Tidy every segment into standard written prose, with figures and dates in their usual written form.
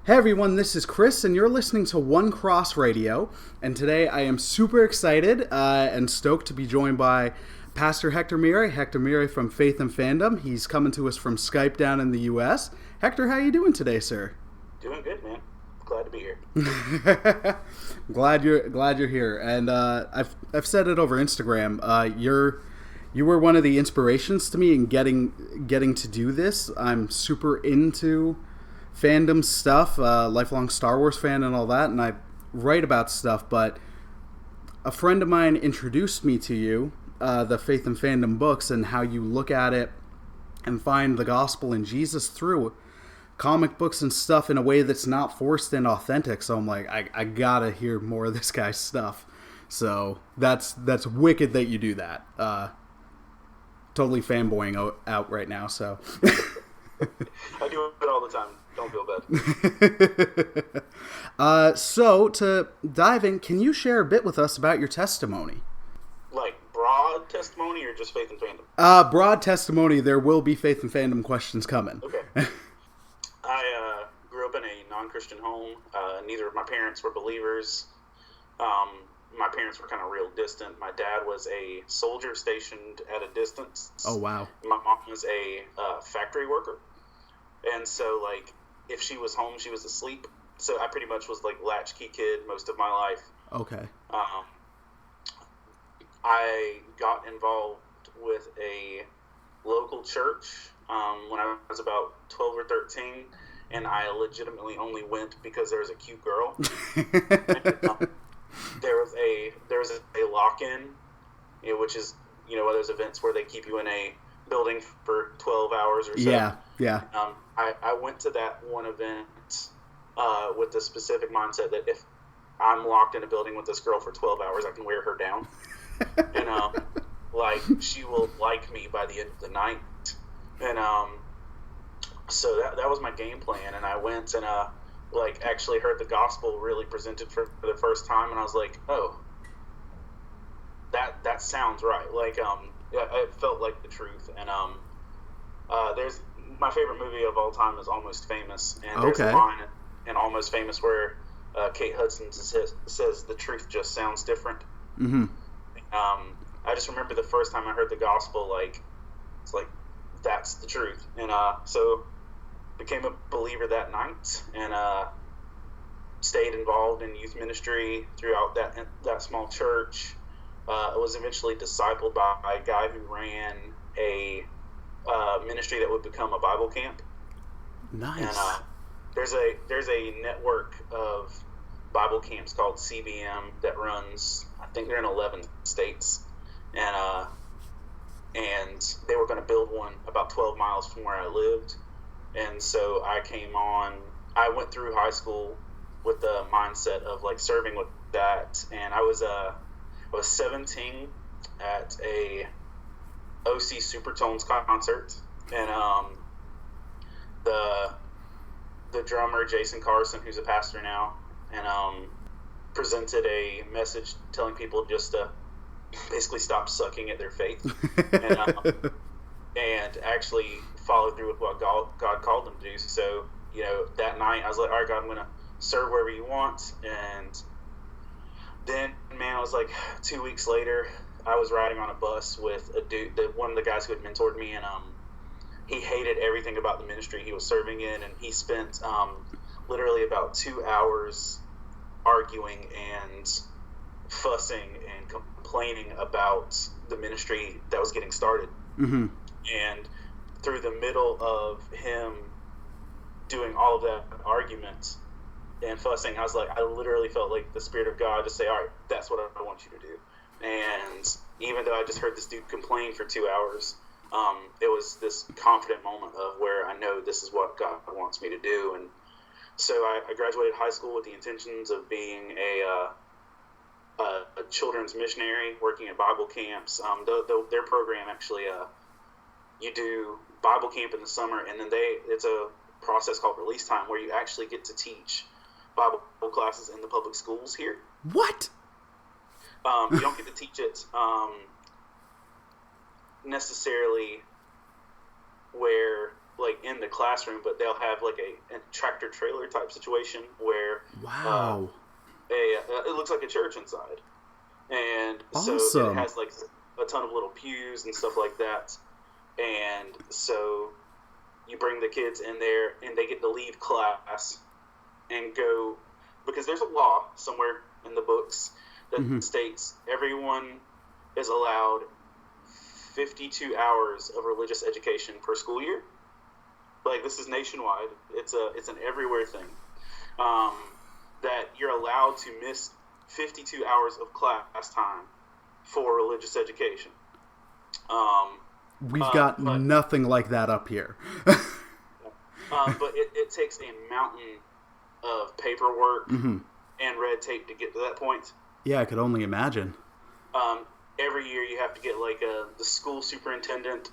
Hey everyone, this is Chris, and you're listening to One Cross Radio. And today I am super excited and stoked to be joined by Pastor Hector Miray. Hector Miray from Faith and Fandom. He's coming to us from Skype down in the U.S. Hector, how are you doing today, sir? Doing good, man. Glad to be here. glad you're here. And I've said it over Instagram. You were one of the inspirations to me in getting to do this. I'm super into fandom stuff, lifelong Star Wars fan and all that, and I write about stuff, but a friend of mine introduced me to you, the Faith and Fandom books, and how you look at it and find the gospel and Jesus through comic books and stuff in a way that's not forced and authentic. So I'm like, I gotta hear more of this guy's stuff. So that's wicked that you do that. Totally fanboying out right now, so. I do it all the time. Don't feel bad. So, to dive in, can you share a bit with us about your testimony? Like broad testimony or just Faith and Fandom? Broad testimony. There will be Faith and Fandom questions coming. Okay. I grew up in a non-Christian home. Neither of my parents were believers. My parents were kind of real distant. My dad was a soldier stationed at a distance. Oh, wow. My mom was a factory worker. And so, like, if she was home, she was asleep. So I pretty much was, like, latchkey kid most of my life. Okay. I got involved with a local church when I was about 12 or 13, and I legitimately only went because there was a cute girl. And, there was a lock-in, which is, one of those events where they keep you in a building for 12 hours or so. Yeah. I went to that one event with the specific mindset that if I'm locked in a building with this girl for 12 hours, I can wear her down. And, she will like me by the end of the night. And so that was my game plan. And I went and actually heard the gospel really presented for the first time. And I was like, oh, that sounds right. It felt like the truth. And there's my favorite movie of all time is Almost Famous, and there's a line in Almost Famous where Kate Hudson says the truth just sounds different. Mm-hmm. I just remember the first time I heard the gospel, it's like that's the truth, and so became a believer that night, and stayed involved in youth ministry throughout that small church. I was eventually discipled by a guy who ran a ministry that would become a Bible camp. Nice. And there's a network of Bible camps called CBM that runs. I think they're in 11 states, and they were going to build one about 12 miles from where I lived, and so I came on. I went through high school with the mindset of serving with that, and I was 17 at a OC Supertones concert, and the drummer Jason Carson, who's a pastor now, and presented a message telling people just to basically stop sucking at their faith, and actually follow through with what God called them to do. So that night I was like, all right, God, I'm going to serve wherever you want. And then, man, I was 2 weeks later, I was riding on a bus with a dude, one of the guys who had mentored me, and he hated everything about the ministry he was serving in, and he spent literally about 2 hours arguing and fussing and complaining about the ministry that was getting started. Mm-hmm. And through the middle of him doing all of that argument and fussing, I literally felt like the Spirit of God just say, all right, that's what I want you to do. And even though I just heard this dude complain for 2 hours, it was this confident moment of where I know this is what God wants me to do. And so I graduated high school with the intentions of being a children's missionary, working at Bible camps. Their program actually, you do Bible camp in the summer, and then it's a process called release time where you actually get to teach Bible classes in the public schools here. What? You don't get to teach it necessarily where like in the classroom, but they'll have like a tractor trailer type situation where Wow. it looks like a church inside, and Awesome. so it has like a ton of little pews and stuff like that, and so you bring the kids in there and they get to leave class and go, because there's a law somewhere in the books that states everyone is allowed 52 hours of religious education per school year. Like, this is nationwide. It's an everywhere thing. That you're allowed to miss 52 hours of class time for religious education. We've got nothing like that up here. But it takes a mountain of paperwork and red tape to get to that point. Yeah, I could only imagine. Every year you have to get like the school superintendent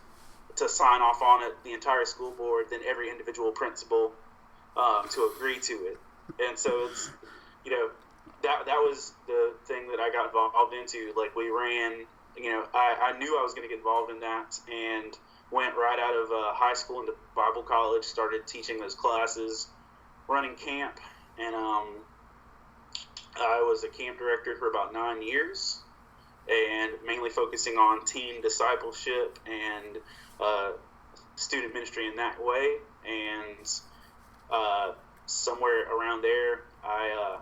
to sign off on it, the entire school board, then every individual principal to agree to it. And so it's, you know, that was the thing that I got involved into. Like, we ran, you know, I knew I was going to get involved in that, and went right out of high school into Bible college, started teaching those classes, running camp, and I was a camp director for about 9 years, and mainly focusing on teen discipleship and student ministry in that way. And somewhere around there, I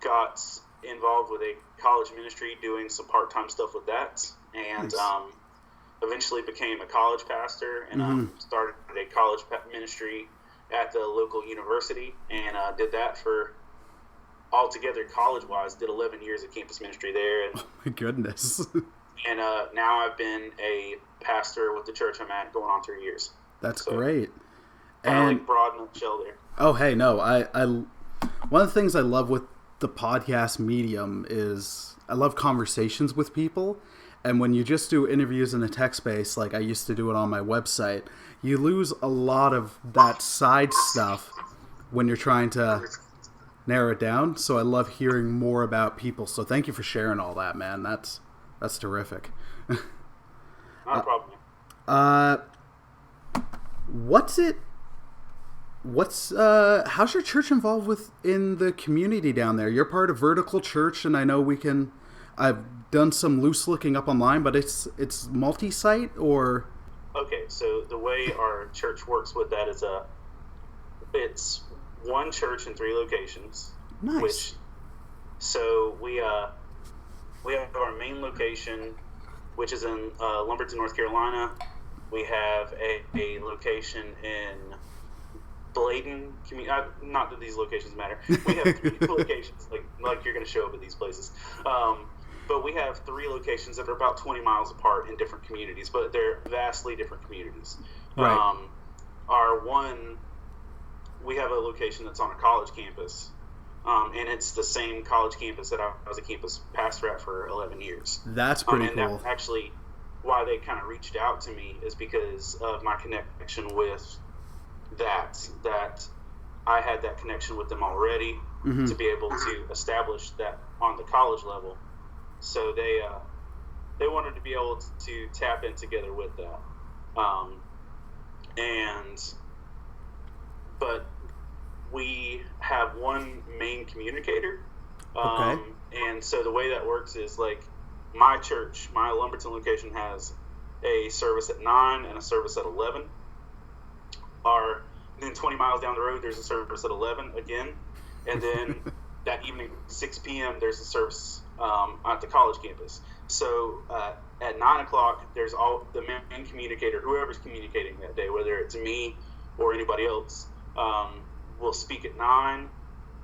got involved with a college ministry, doing some part-time stuff with that, and eventually became a college pastor, and started a college ministry at the local university, and did that for, altogether college-wise, did 11 years of campus ministry there. And, oh my goodness. And now I've been a pastor with the church I'm at going on 3 years. That's great. And like broad nutshell there. Oh, hey, no, I one of the things I love with the podcast medium is I love conversations with people. And when you just do interviews in a text base, like I used to do it on my website, you lose a lot of that side stuff when you're trying to narrow it down. So I love hearing more about people. So thank you for sharing all that, man. That's terrific. Not a problem. How's your church involved in the community down there? You're part of Vertical Church, and I know I've done some loose looking up online, but it's multi-site, or? Okay, so the way our church works with that is it's one church in 3 locations. Nice. So we have our main location, which is in Lumberton, North Carolina. We have a location in Bladen, not that these locations matter. We have 3 locations, like you're going to show up at these places. But we have 3 locations that are about 20 miles apart in different communities, but they're vastly different communities. Right. We have a location that's on a college campus, and it's the same college campus that I was a campus pastor at for 11 years. That's pretty cool. And that's actually why they kind of reached out to me, is because of my connection with that I had that connection with them already to be able to establish that on the college level. So they wanted to be able to tap in together with that. But we have one main communicator. Okay. And so the way that works is, like, my church, my Lumberton location, has a service at 9 and a service at 11. Then 20 miles down the road, there's a service at 11 again. And then that evening, 6 p.m., there's a service at the college campus. So at 9 o'clock, there's the main communicator, whoever's communicating that day, whether it's me or anybody else, will speak at 9,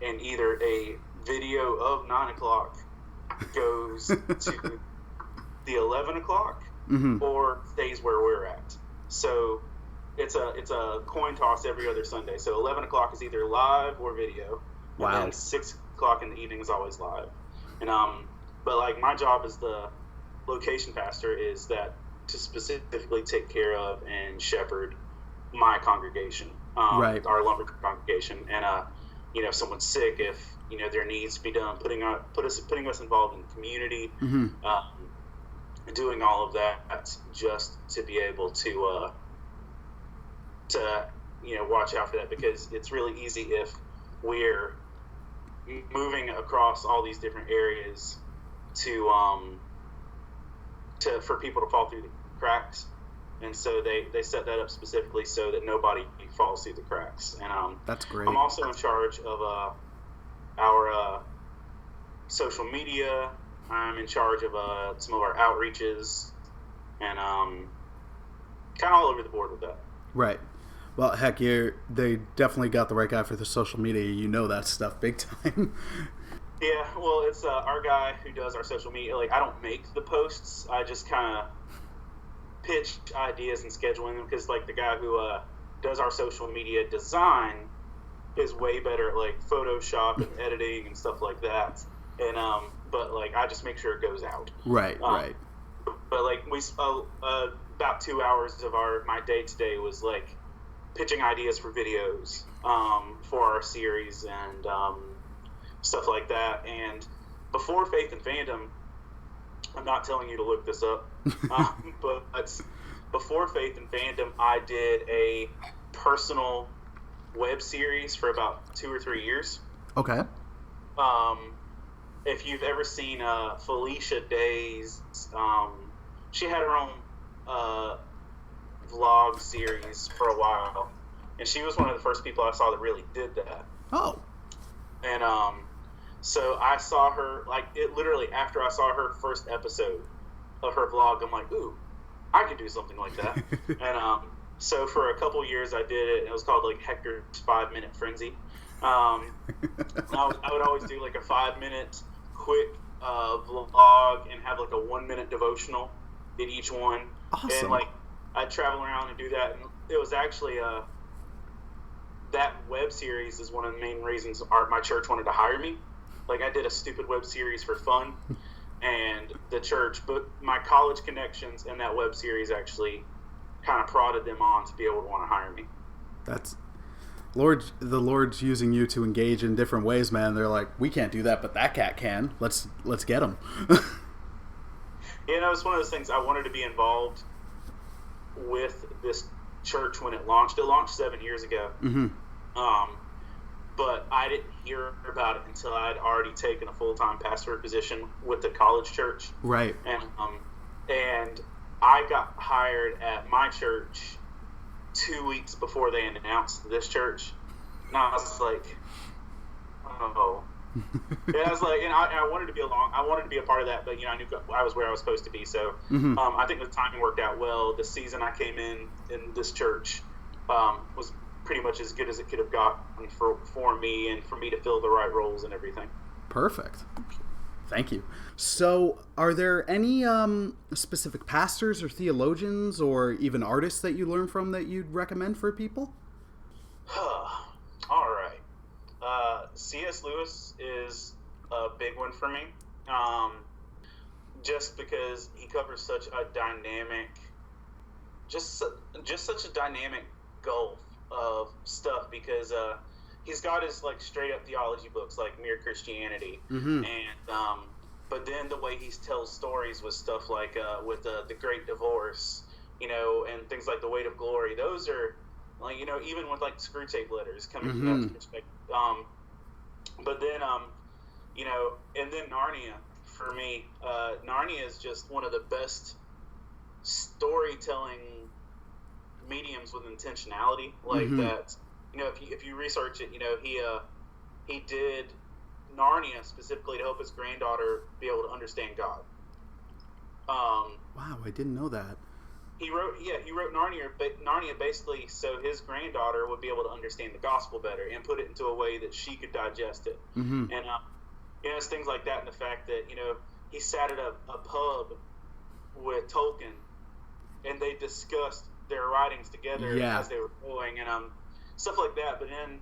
and either a video of 9 o'clock goes to the 11 o'clock or stays where we're at. So it's a coin toss every other Sunday. So 11 o'clock is either live or video. Wow. And then 6 o'clock in the evening is always live. And but like, my job as the location pastor is that to specifically take care of and shepherd my congregation, right, our Lumberton congregation. And if someone's sick, if there needs to be done, putting us involved in the community, doing all of that just to be able to to watch out for that, because it's really easy if we're moving across all these different areas for people to fall through the cracks. And so they set that up specifically so that nobody falls through the cracks. And that's great. I'm also in charge of our social media. I'm in charge of some of our outreaches, and kind of all over the board with that. Right. Well, heck, they definitely got the right guy for the social media. You know that stuff big time. Yeah, well, it's our guy who does our social media. Like, I don't make the posts. I just kind of pitch ideas and scheduling them, because, like, the guy who does our social media design is way better at, like, Photoshop and editing and stuff like that. And, but, like, I just make sure it goes out. Right, right. But, like, we about 2 hours of my day-to-day was, like, pitching ideas for videos for our series and stuff like that. And before Faith and Fandom, I'm not telling you to look this up, but before Faith and Fandom, I did a personal web series for about 2 or 3 years. Okay. If you've ever seen Felicia Day's, she had her own vlog series for a while, and she was one of the first people I saw that really did that. Oh. And so I saw her, like, it literally after I saw her first episode of her vlog, I'm like, ooh, I could do something like that. And so for a couple years I did it, and it was called, like, Hector's 5-Minute Frenzy. I would always do, like, a 5-minute quick vlog and have, like, a 1-minute devotional in each one. Awesome. And, like, I'd travel around and do that, and it was actually that web series is one of the main reasons my church wanted to hire me. Like, I did a stupid web series for fun, and the church, but my college connections and that web series actually kind of prodded them on to be able to want to hire me. That's the Lord's using you to engage in different ways, man. They're like, we can't do that, but that cat can. Let's get him. It's one of those things. I wanted to be involved with this church when it launched. It launched 7 years ago. Mm-hmm. But I didn't hear about it until I'd already taken a full-time pastorate position with the college church. Right. And I got hired at my church 2 weeks before they announced this church. And I was like, oh. And I was like, and I wanted to be I wanted to be a part of that, but I knew I was where I was supposed to be. So mm-hmm. I think the timing worked out well. The season I came in this church was pretty much as good as it could have gotten for me, and for me to fill the right roles and everything. Perfect. Thank you. So, are there any specific pastors or theologians or even artists that you learn from that you'd recommend for people? All right. C.S. Lewis is a big one for me, just because he covers such a dynamic, just such a dynamic gulf of stuff, because he's got his, like, straight up theology books like Mere Christianity, mm-hmm. and but then the way he tells stories with stuff like with the Great Divorce, and things like The Weight of Glory. Those are, like, even with, like, Screwtape Letters coming mm-hmm. from that perspective. But then and then Narnia for me. Narnia is just one of the best storytelling mediums with intentionality, like mm-hmm. that. If you research it, he did Narnia specifically to help his granddaughter be able to understand God. Wow, I didn't know that. He wrote Narnia basically so his granddaughter would be able to understand the gospel better and put it into a way that she could digest it. Mm-hmm. And it's things like that, and the fact that he sat at a pub with Tolkien, and they discussed their writings together as they were going, and stuff like that. But then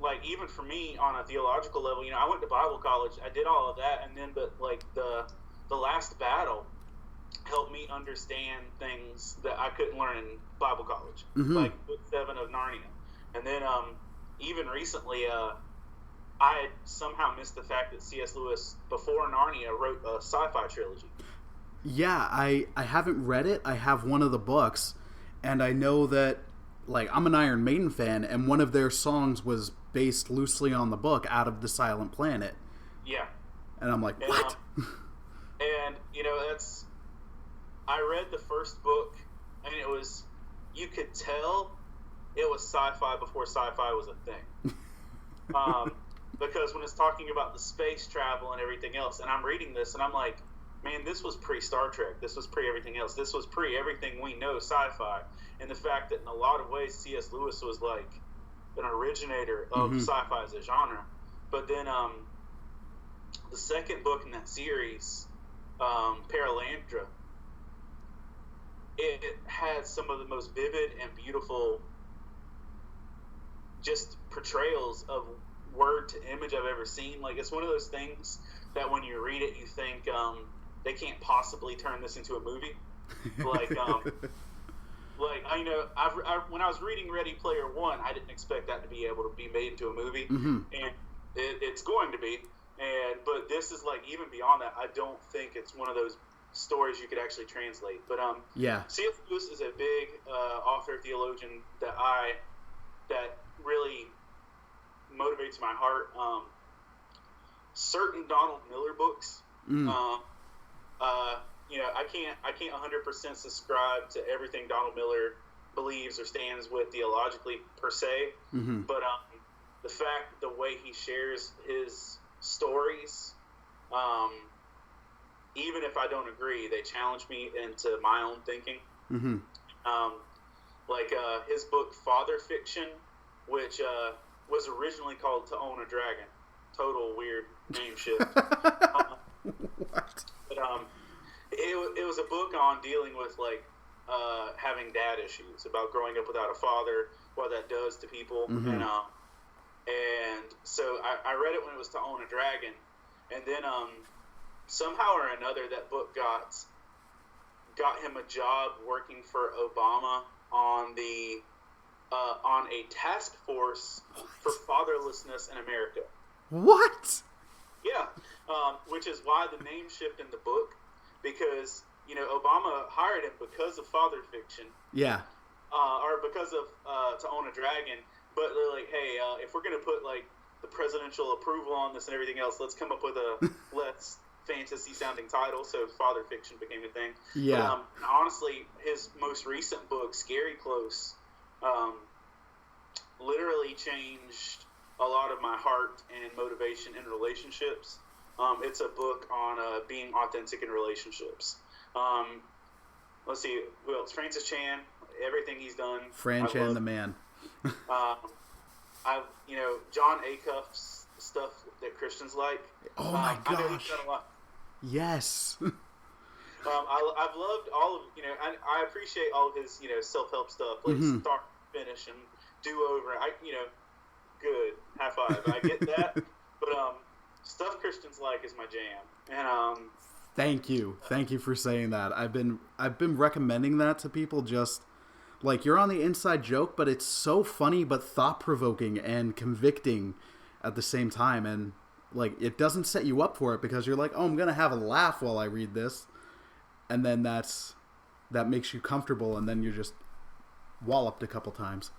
like, even for me on a theological level, I went to Bible college, I did all of that, and then but like the Last Battle helped me understand things that I couldn't learn in Bible college, mm-hmm. like Book 7 of Narnia. And then even recently, I had somehow missed the fact that C.S. Lewis, before Narnia, wrote a sci-fi trilogy. Yeah, I haven't read it. I have one of the books, and I know that like, I'm an Iron Maiden fan, and one of their songs was based loosely on the book Out of the Silent Planet. Yeah. And I'm like, what? And, you know, I read the first book, and it was, you could tell it was sci-fi before sci-fi was a thing. Because when it's talking about the space travel and everything else, and I'm reading this, and I'm like, man, this was pre-Star Trek. This was pre-everything else. This was pre-everything we know sci-fi. And the fact that in a lot of ways C.S. Lewis was like an originator of sci-fi as a genre. But then the second book in that series, Paralandra, it had some of the most vivid and beautiful just portrayals of word to image I've ever seen. Like, it's one of those things that when you read it, you think they can't possibly turn this into a movie. Like, like, I know, when I was reading Ready Player One, I didn't expect that to be able to be made into a movie, and it's going to be. But this is like, even beyond that, I don't think it's one of those stories you could actually translate. But C.S. Lewis is a big author, theologian that really motivates my heart. Certain Donald Miller books, you know, I can't 100% subscribe to everything Donald Miller believes or stands with theologically per se, but the fact, the way he shares his stories, even if I don't agree, they challenge me into my own thinking. Like his book Father Fiction, which was originally called To Own a Dragon. Total weird name shift. What? But it was a book on dealing with like having dad issues, about growing up without a father, what that does to people, and so I read it when it was To Own a Dragon, and then somehow or another that book got him a job working for Obama on a task force for fatherlessness in America. What? Yeah, which is why the name shift in the book, because, you know, Obama hired him because of Father Fiction. Yeah. Or because of To Own a Dragon. But they're like, hey, if we're going to put, like, the presidential approval on this and everything else, let's come up with a less fantasy-sounding title. So Father Fiction became a thing. Yeah. But, honestly, his most recent book, Scary Close, literally changed a lot of my heart and motivation in relationships. It's a book on being authentic in relationships. Let's see, who else? Francis Chan, everything he's done. Fran Chan, the man. John Acuff's stuff that Christians like. Oh my gosh. I know he's done a lot. Yes. I've loved all of, I appreciate all of his, self-help stuff, like start, finish, and do-over. Good. High five. I get that. But stuff Christians like is my jam. And thank you for saying that. I've been recommending that to people. Just like, you're on the inside joke, but it's so funny but thought-provoking and convicting at the same time. And like, it doesn't set you up for it, because you're like, oh, I'm gonna have a laugh while I read this, and then that makes you comfortable, and then you're just walloped a couple times.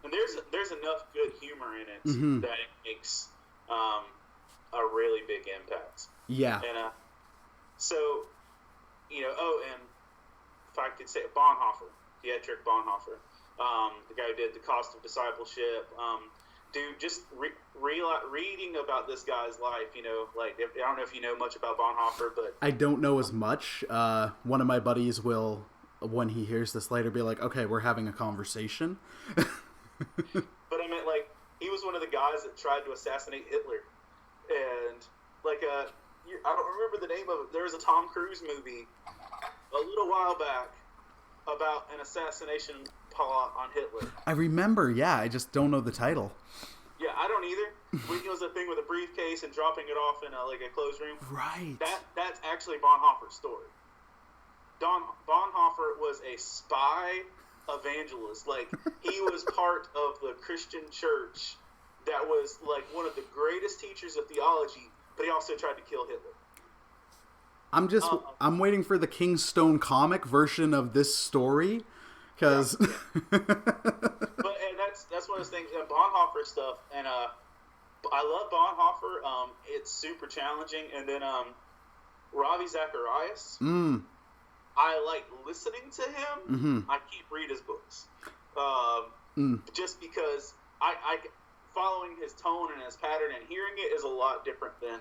And there's enough good humor in it that it makes a really big impact. Yeah. And so, and if I could say Bonhoeffer, Dietrich Bonhoeffer, the guy who did The Cost of Discipleship, dude, just reading about this guy's life, like, I don't know if you know much about Bonhoeffer, but I don't know as much. One of my buddies will, when he hears this later, be like, okay, we're having a conversation. But I meant, like, he was one of the guys that tried to assassinate Hitler, and like I don't remember the name of it. There was a Tom Cruise movie a little while back about an assassination plot on Hitler. I remember, yeah. I just don't know the title. Yeah, I don't either. When it was a thing with a briefcase and dropping it off in a closed room. Right. That's actually Bonhoeffer's story. Bonhoeffer was a spy evangelist. Like, he was part of the Christian church that was like one of the greatest teachers of theology, but he also tried to kill Hitler. I'm waiting for the Kingstone comic version of this story, because But and that's one of those things. Bonhoeffer stuff, and I love Bonhoeffer. It's super challenging, and then Ravi Zacharias. I like listening to him. Mm-hmm. I can't read his books, just because I following his tone and his pattern and hearing it is a lot different than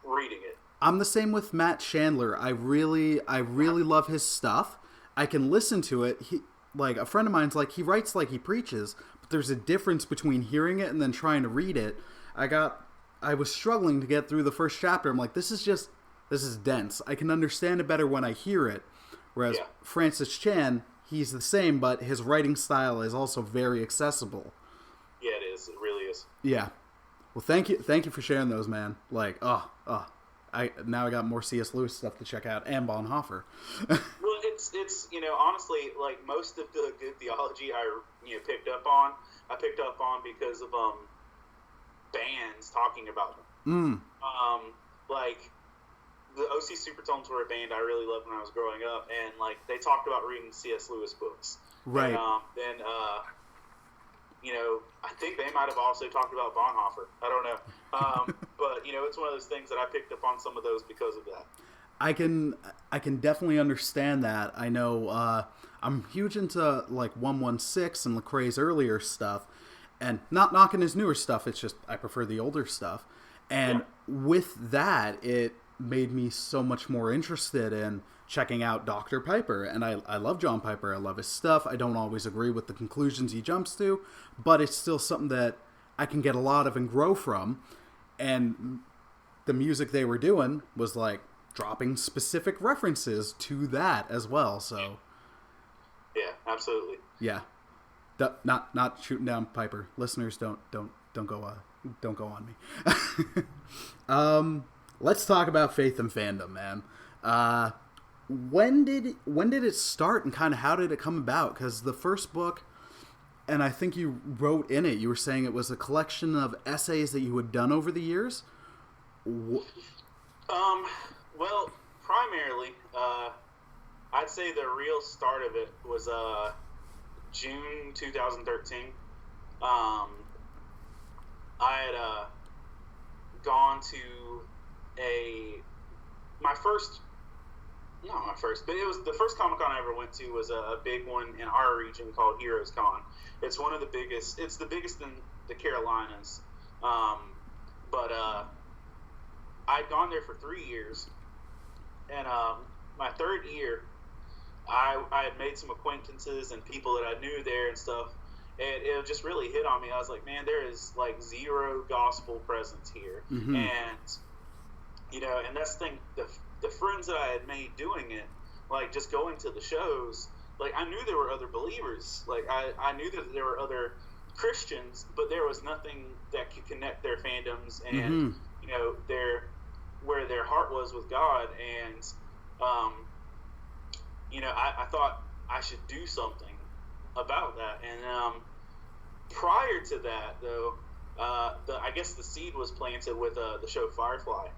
reading it. I'm the same with Matt Chandler. I really love his stuff. I can listen to it. He, like, a friend of mine's like, he writes like he preaches, but there's a difference between hearing it and then trying to read it. I was struggling to get through the first chapter. I'm like, this is dense. I can understand it better when I hear it. Whereas Francis Chan, he's the same, but his writing style is also very accessible. Yeah, it is. It really is. Yeah. Well, thank you for sharing those, man. Like, I got more C.S. Lewis stuff to check out, and Bonhoeffer. Well, it's honestly, like, most of the good theology I picked up on because of bands talking about them. Like, the O.C. Supertones were a band I really loved when I was growing up, and like they talked about reading C.S. Lewis books. Right. And, then I think they might have also talked about Bonhoeffer. I don't know. But it's one of those things that I picked up on some of those because of that. I can definitely understand that. I know I'm huge into like 116 and Lecrae's earlier stuff, and not knocking his newer stuff. It's just I prefer the older stuff. And with that, it made me so much more interested in checking out Dr. Piper. And I love John Piper. I love his stuff. I don't always agree with the conclusions he jumps to, but it's still something that I can get a lot of and grow from. And the music they were doing was like dropping specific references to that as well. So yeah, absolutely. Yeah. Not shooting down Piper. Listeners, don't go on me. Let's talk about Faith and Fandom, man. When did it start, and kind of how did it come about? Because the first book, and I think you wrote in it, you were saying it was a collection of essays that you had done over the years. Well, primarily, I'd say the real start of it was June 2013. I had gone to but it was the first Comic-Con I ever went to was a big one in our region called Heroes Con. It's one of the biggest. It's the biggest in the Carolinas. But I'd gone there for 3 years, and my third year, I had made some acquaintances and people that I knew there and stuff, and it just really hit on me. I was like, man, there is like zero gospel presence here, and and that's the thing. The friends that I had made doing it, like just going to the shows, like I knew there were other believers, like I knew that there were other Christians, but there was nothing that could connect their fandoms and where their heart was with God, and I thought I should do something about that. And prior to that, though, I guess the seed was planted with the show Firefly.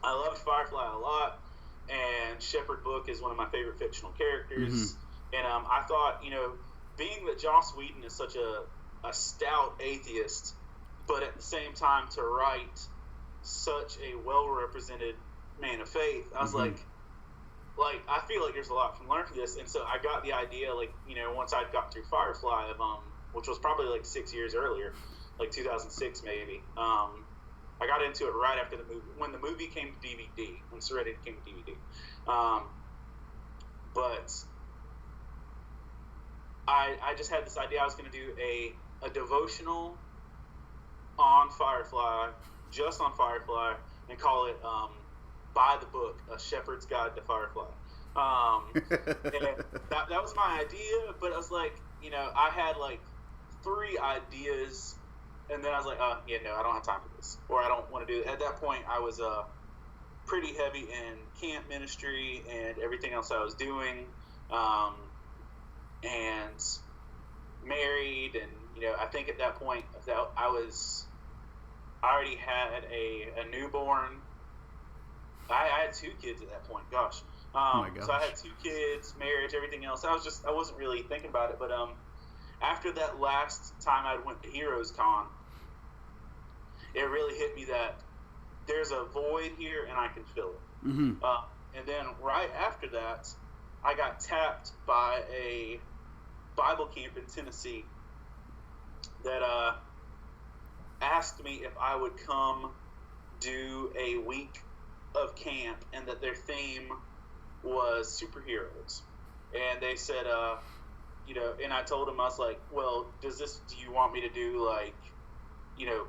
I loved Firefly a lot, and Shepherd Book is one of my favorite fictional characters. And I thought, being that Joss Whedon is such a stout atheist, but at the same time to write such a well-represented man of faith, I was like, I feel like there's a lot to learn from this. And so I got the idea, once I'd got through Firefly, which was probably like 6 years earlier, like 2006 maybe. I got into it right after the movie, when the movie came to DVD, when Serenity came to DVD. But I just had this idea I was going to do a devotional on Firefly, just on Firefly, and call it By the Book, A Shepherd's Guide to Firefly. And that was my idea, but I was like, I had like 3 ideas, and then I was like, no, I don't have time for this, or I don't want to do it. At that point, I was pretty heavy in camp ministry and everything else I was doing, and married, and I think at that point I already had a newborn, I had 2 kids at that point. Gosh. Oh my gosh. So I had 2 kids, marriage, everything else. I wasn't really thinking about it. But after that last time I went to Heroes Con, it really hit me that there's a void here and I can fill it. Mm-hmm. And then right after that, I got tapped by a Bible camp in Tennessee that asked me if I would come do a week of camp, and that their theme was superheroes. And they said, and I told them, I was like, well, do you want me to do, like,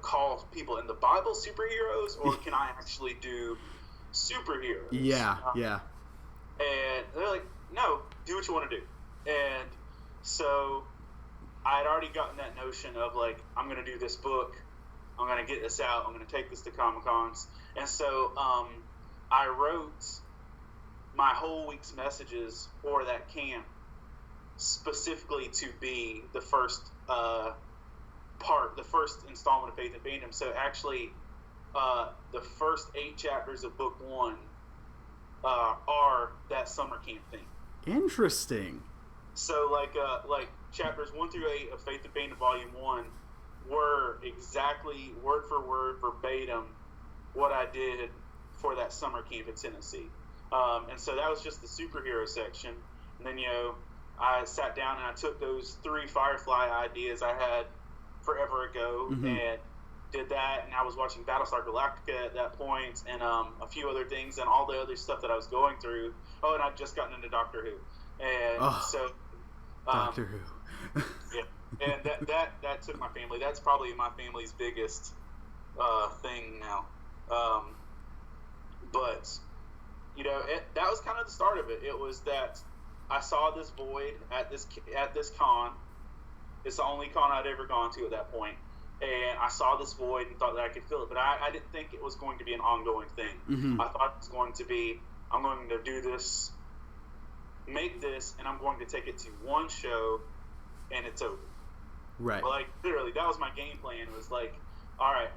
call people in the Bible superheroes, or can I actually do superheroes? Yeah. And they're like, no, do what you want to do. And so I had already gotten that notion of, like, I'm going to do this book, I'm going to get this out, I'm going to take this to Comic-Cons. And so I wrote my whole week's messages for that camp specifically to be the first the first installment of Faith and Fandom. So actually, the first 8 chapters of book 1 are that summer camp thing. Interesting. So like chapters 1 through 8 of Faith and Fandom Volume 1 were exactly word for word, verbatim, what I did for that summer camp in Tennessee. And so that was just the superhero section. And then, I sat down and I took those 3 Firefly ideas I had forever ago, mm-hmm. and did that. And I was watching Battlestar Galactica at that point, and a few other things, and all the other stuff that I was going through. Oh, and I'd just gotten into Doctor Who. And so... Doctor Who. Yeah. And that took my family. That's probably my family's biggest thing now. But, that was kind of the start of it. It was that I saw this void at this con. It's the only con I'd ever gone to at that point. And I saw this void and thought that I could fill it. But I didn't think it was going to be an ongoing thing. Mm-hmm. I thought it was going to be, I'm going to do this, make this, and I'm going to take it to one show, and it's over. Right. Like, literally, that was my game plan. It was like, all right,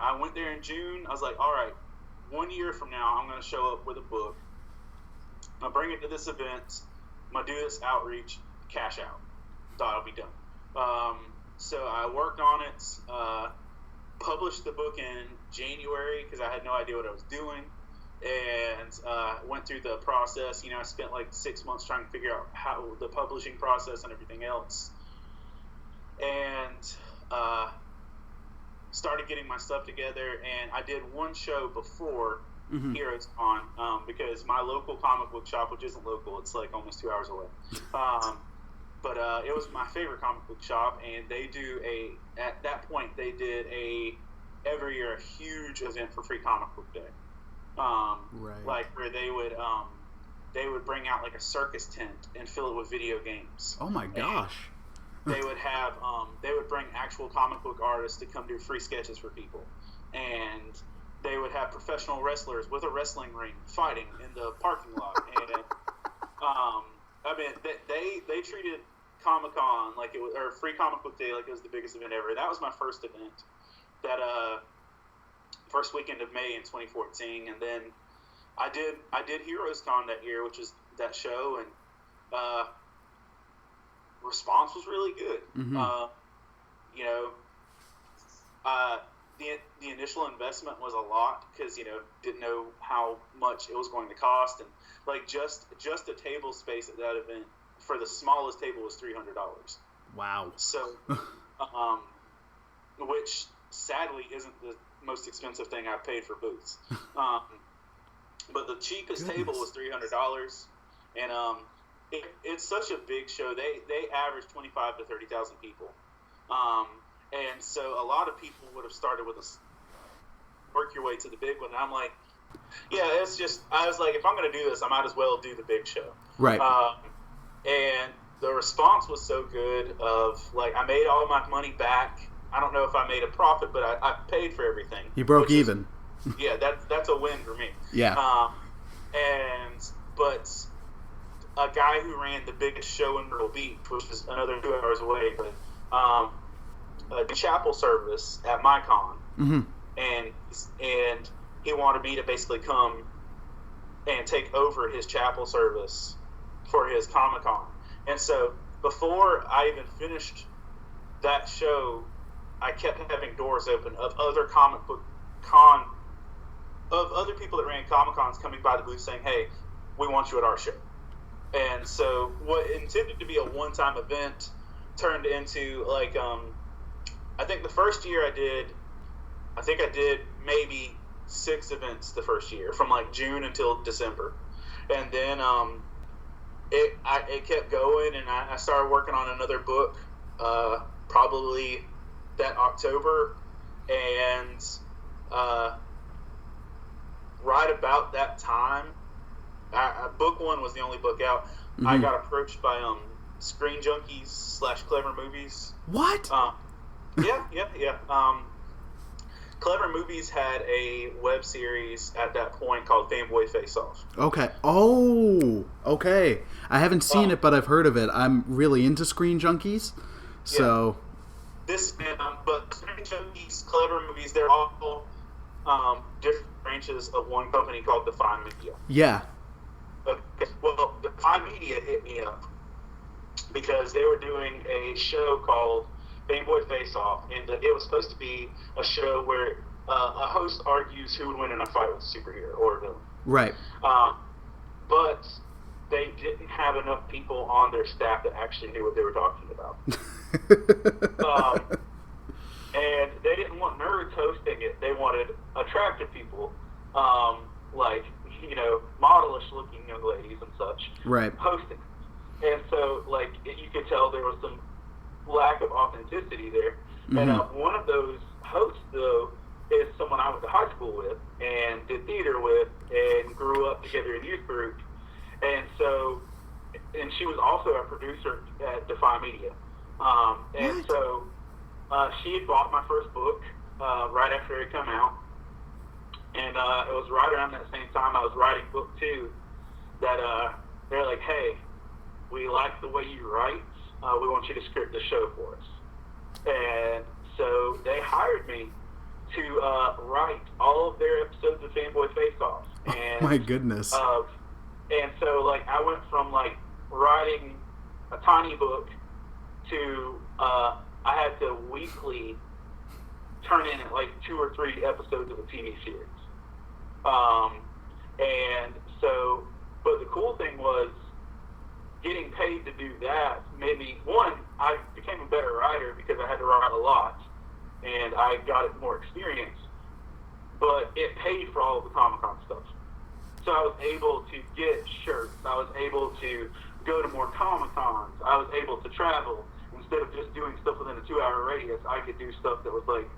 I went there in June. I was like, all right, 1 year from now, I'm going to show up with a book. I'm going to bring it to this event. I'm going to do this outreach, cash out. Thought I'll be done. So I worked on it, published the book in January because I had no idea what I was doing, and went through the process. I spent like 6 months trying to figure out how the publishing process and everything else. And started getting my stuff together, and I did one show before mm-hmm. Heroes Con, because my local comic book shop, which isn't local, it's like almost 2 hours away, but it was my favorite comic book shop, and they do at that point they did every year a huge event for Free Comic Book Day, right. Like where they would bring out like a circus tent and fill it with video games. Oh my gosh. They would have they would bring actual comic book artists to come do free sketches for people, and they would have professional wrestlers with a wrestling ring fighting in the parking lot. And I mean, they treated Comic-Con like it was, or Free Comic Book Day like it was the biggest event ever. That was my first event, that first weekend of May in 2014, and then I did Heroes Con that year, which is that show, and response was really good. Mm-hmm. The initial investment was a lot because didn't know how much it was going to cost, and like just a table space at that event for the smallest table was $300. Wow. So, which sadly isn't the most expensive thing I've paid for booths. But the cheapest table was $300, and it's such a big show. They average 25 to 30,000 people, and so a lot of people would have started with work your way to the big one. And I'm like, yeah, it's just, I was like, if I'm going to do this, I might as well do the big show. Right. And the response was so good. Of like, I made all my money back. I don't know if I made a profit, but I paid for everything. You broke even. Yeah, that's a win for me. Yeah. But a guy who ran the biggest show in Myrtle Beach, which is another 2 hours away, but the chapel service at my con, mm-hmm. and he wanted me to basically come and take over his chapel service for his Comic-Con. And so before I even finished that show, I kept having doors open of other of other people that ran Comic-Cons coming by the booth saying, "Hey, we want you at our show." And so what intended to be a one-time event turned into like I think the first year I did maybe 6 events the first year from like June until December, and then it kept going, and I started working on another book probably that October, and right about that time, book 1 was the only book out. Mm-hmm. I got approached by Screen Junkies / Clever Movies. What? Yeah. Clever Movies had a web series at that point called Fanboy Face Off. Okay. Oh, okay. I haven't seen it, but I've heard of it. I'm really into Screen Junkies, so. Yeah. But Screen Junkies, Clever Movies, they're all different branches of one company called Define Media. Yeah. Okay. Well, Define Media hit me up because they were doing a show called Fanboy Face Off, and it was supposed to be a show where a host argues who would win in a fight with a superhero or a villain. Right. But they didn't have enough people on their staff that actually knew what they were talking about. And they didn't want nerds hosting it. They wanted attractive people, like, modelish looking young ladies and such, right, hosting. And so, like, you could tell there was some lack of authenticity there. Mm-hmm. And one of those hosts, though, is someone I went to high school with and did theater with and grew up together in youth group. And so, and she was also a producer at Defy Media. And so she had bought my first book right after it had come out. And it was right around that same time I was writing book 2 that they're like, "Hey, we like the way you write. We want you to script the show for us." And so they hired me to write all of their episodes of Fanboy Face Off. And, oh my goodness. And so, like, I went from, like, writing a tiny book to I had to weekly turn in, like, 2 or 3 episodes of a TV series. And so, but the cool thing was, getting paid to do that made me, one, I became a better writer because I had to write a lot, and I got more experience, but it paid for all of the Comic-Con stuff. So I was able to get shirts, I was able to go to more Comic-Cons, I was able to travel. Instead of just doing stuff within a 2-hour radius, I could do stuff that was like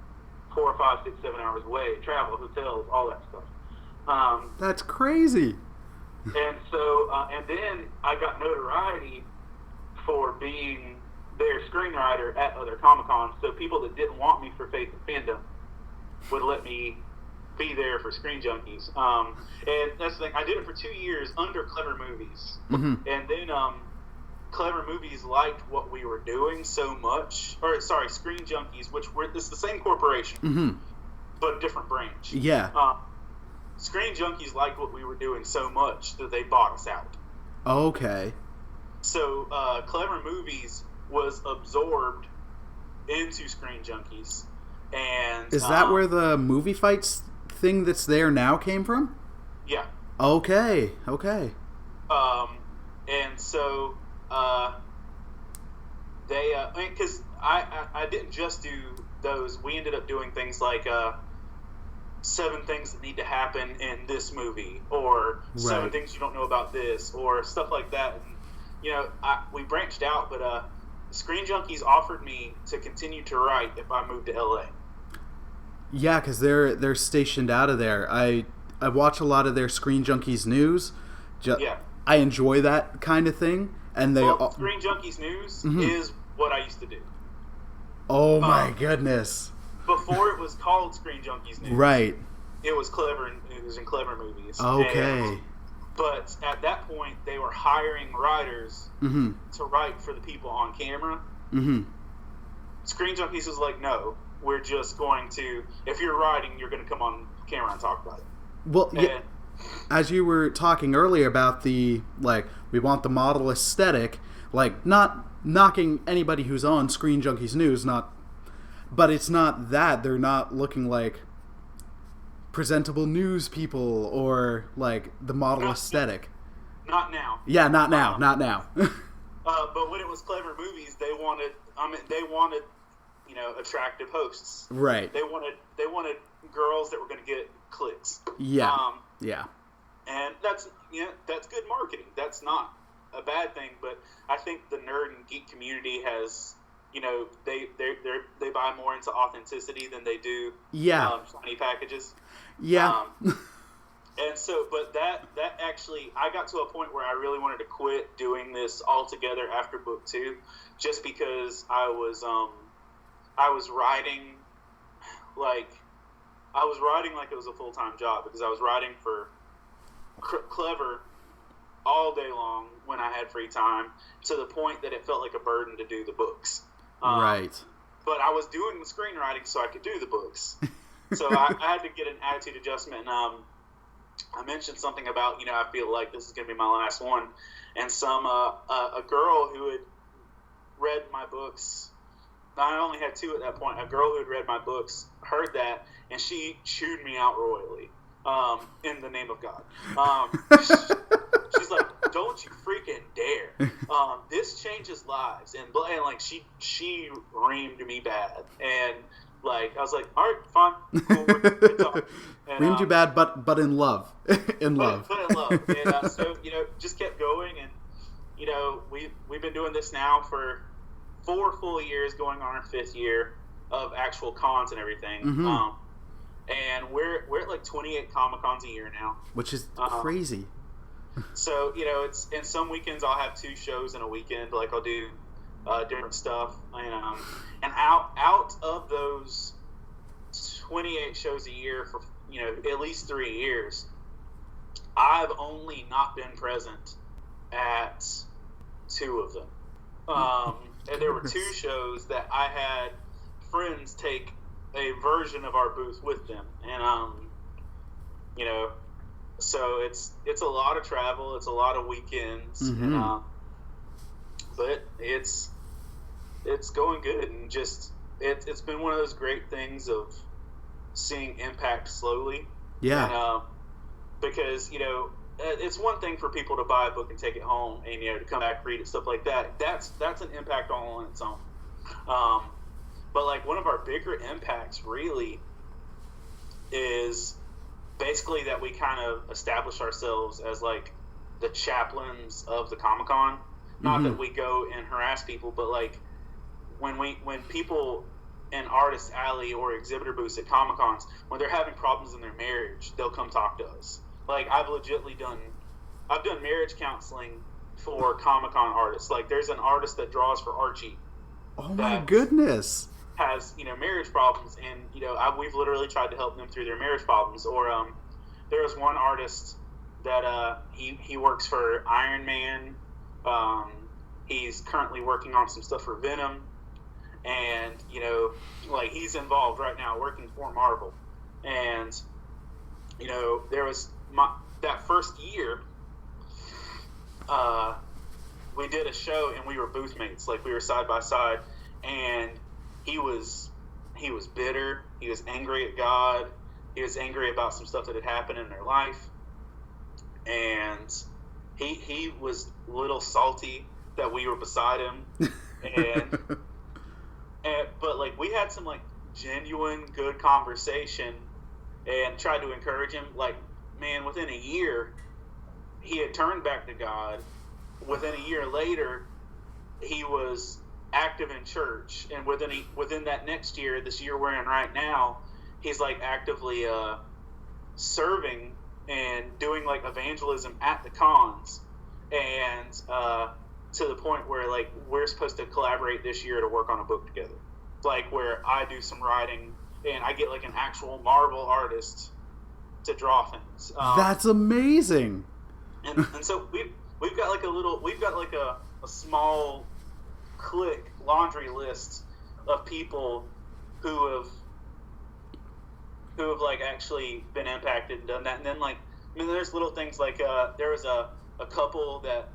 4 or 5, 6, 7 hours away, travel, hotels, all that stuff. That's crazy. And so, and then I got notoriety for being their screenwriter at other Comic-Cons. So people that didn't want me for Faith and Fandom would let me be there for Screen Junkies. And that's the thing. I did it for 2 years under Clever Movies. Mm-hmm. And then Clever Movies liked what we were doing so much. Or, sorry, Screen Junkies, which it's the same corporation, mm-hmm. but a different branch. Yeah. Screen Junkies liked what we were doing so much that they bought us out. Okay. So Clever Movies was absorbed into Screen Junkies, and is that where the movie fights thing that's there now came from? Yeah. Okay. And so they, because I didn't just do those. We ended up doing things like 7 things that need to happen in this movie, or 7 things you don't know about this, or stuff like that. And, we branched out, but Screen Junkies offered me to continue to write if I moved to LA. Yeah, because they're stationed out of there. I watch a lot of their Screen Junkies news. Yeah. I enjoy that kind of thing. And Screen Junkies news mm-hmm. is what I used to do. Oh my goodness. Before it was called Screen Junkies News. Right. It was Clever News and Clever Movies. Okay. But at that point, they were hiring writers mm-hmm. to write for the people on camera. Mm-hmm. Screen Junkies was like, no, we're just going to, if you're writing, you're going to come on camera and talk about it. Well, yeah, as you were talking earlier about the, like, we want the model aesthetic, like, not knocking anybody who's on Screen Junkies News, but it's not that. They're not looking like presentable news people or, like, the model aesthetic. Not now. Yeah, not now. But when it was Clever Movies, they wanted, you know, attractive hosts. Right. They wanted girls that were going to get clicks. Yeah. Yeah. And that's good marketing. That's not a bad thing. But I think the nerd and geek community has, you know, they buy more into authenticity than they do shiny packages. Yeah. And so, but that actually, I got to a point where I really wanted to quit doing this altogether after book 2, just because I was writing like it was a full-time job, because I was writing for Clever all day long when I had free time, to the point that it felt like a burden to do the books. Right. But I was doing the screenwriting so I could do the books. So I had to get an attitude adjustment. And I mentioned something about, you know, I feel like this is going to be my last one. And a girl who had read my books, I only had 2 at that point, a girl who had read my books heard that, and she chewed me out royally, in the name of God. She's like, don't you freaking dare. This changes lives. And like, she reamed me bad. And like, I was like, all right, fine, cool, good talk. Reamed you bad, but in love. in love. But in love. And so, you know, just kept going. And, you know, we've been doing this now for 4 full years, going on our 5th year of actual cons and everything. Mm-hmm. And we're at like 28 Comic-Cons a year now. Which is crazy. So, you know, it's, and some weekends I'll have 2 shows in a weekend. Like, I'll do different stuff. And out of those 28 shows a year for, you know, at least 3 years, I've only not been present at 2 of them. And there were 2 shows that I had friends take a version of our booth with them. And, you know, so it's a lot of travel. It's a lot of weekends. Mm-hmm. And, but it's going good. And just, it's been one of those great things of seeing impact slowly. Yeah. And, because, you know, it's one thing for people to buy a book and take it home and, you know, to come back, read it, stuff like that. That's an impact all on its own. But like, one of our bigger impacts really is basically that we kind of establish ourselves as like the chaplains of the Comic-Con. Not mm-hmm. that we go and harass people, but like when people in Artist Alley or exhibitor booths at Comic-Cons, when they're having problems in their marriage, they'll come talk to us. Like, I've done marriage counseling for Comic-Con artists. Like, there's an artist that draws for Archie. Oh my goodness. Has, you know, marriage problems, and, you know, we've literally tried to help them through their marriage problems. Or there was one artist that he works for Iron Man. He's currently working on some stuff for Venom, and, you know, like, he's involved right now working for Marvel. And, you know, there was that first year, we did a show and we were booth mates, like, we were side by side, and he was bitter. He was angry at God. He was angry about some stuff that had happened in their life, and he was a little salty that we were beside him, but like, we had some like genuine good conversation and tried to encourage him. Like, man, within a year he had turned back to God. Within a year later, he was active in church, and within that next year, this year we're in right now, he's like actively serving and doing like evangelism at the cons, and to the point where like we're supposed to collaborate this year to work on a book together, like where I do some writing and I get like an actual Marvel artist to draw things. That's amazing. And so we've got like a small clique laundry list of people who have like actually been impacted and done that. And then like I mean, there's little things like there was a couple that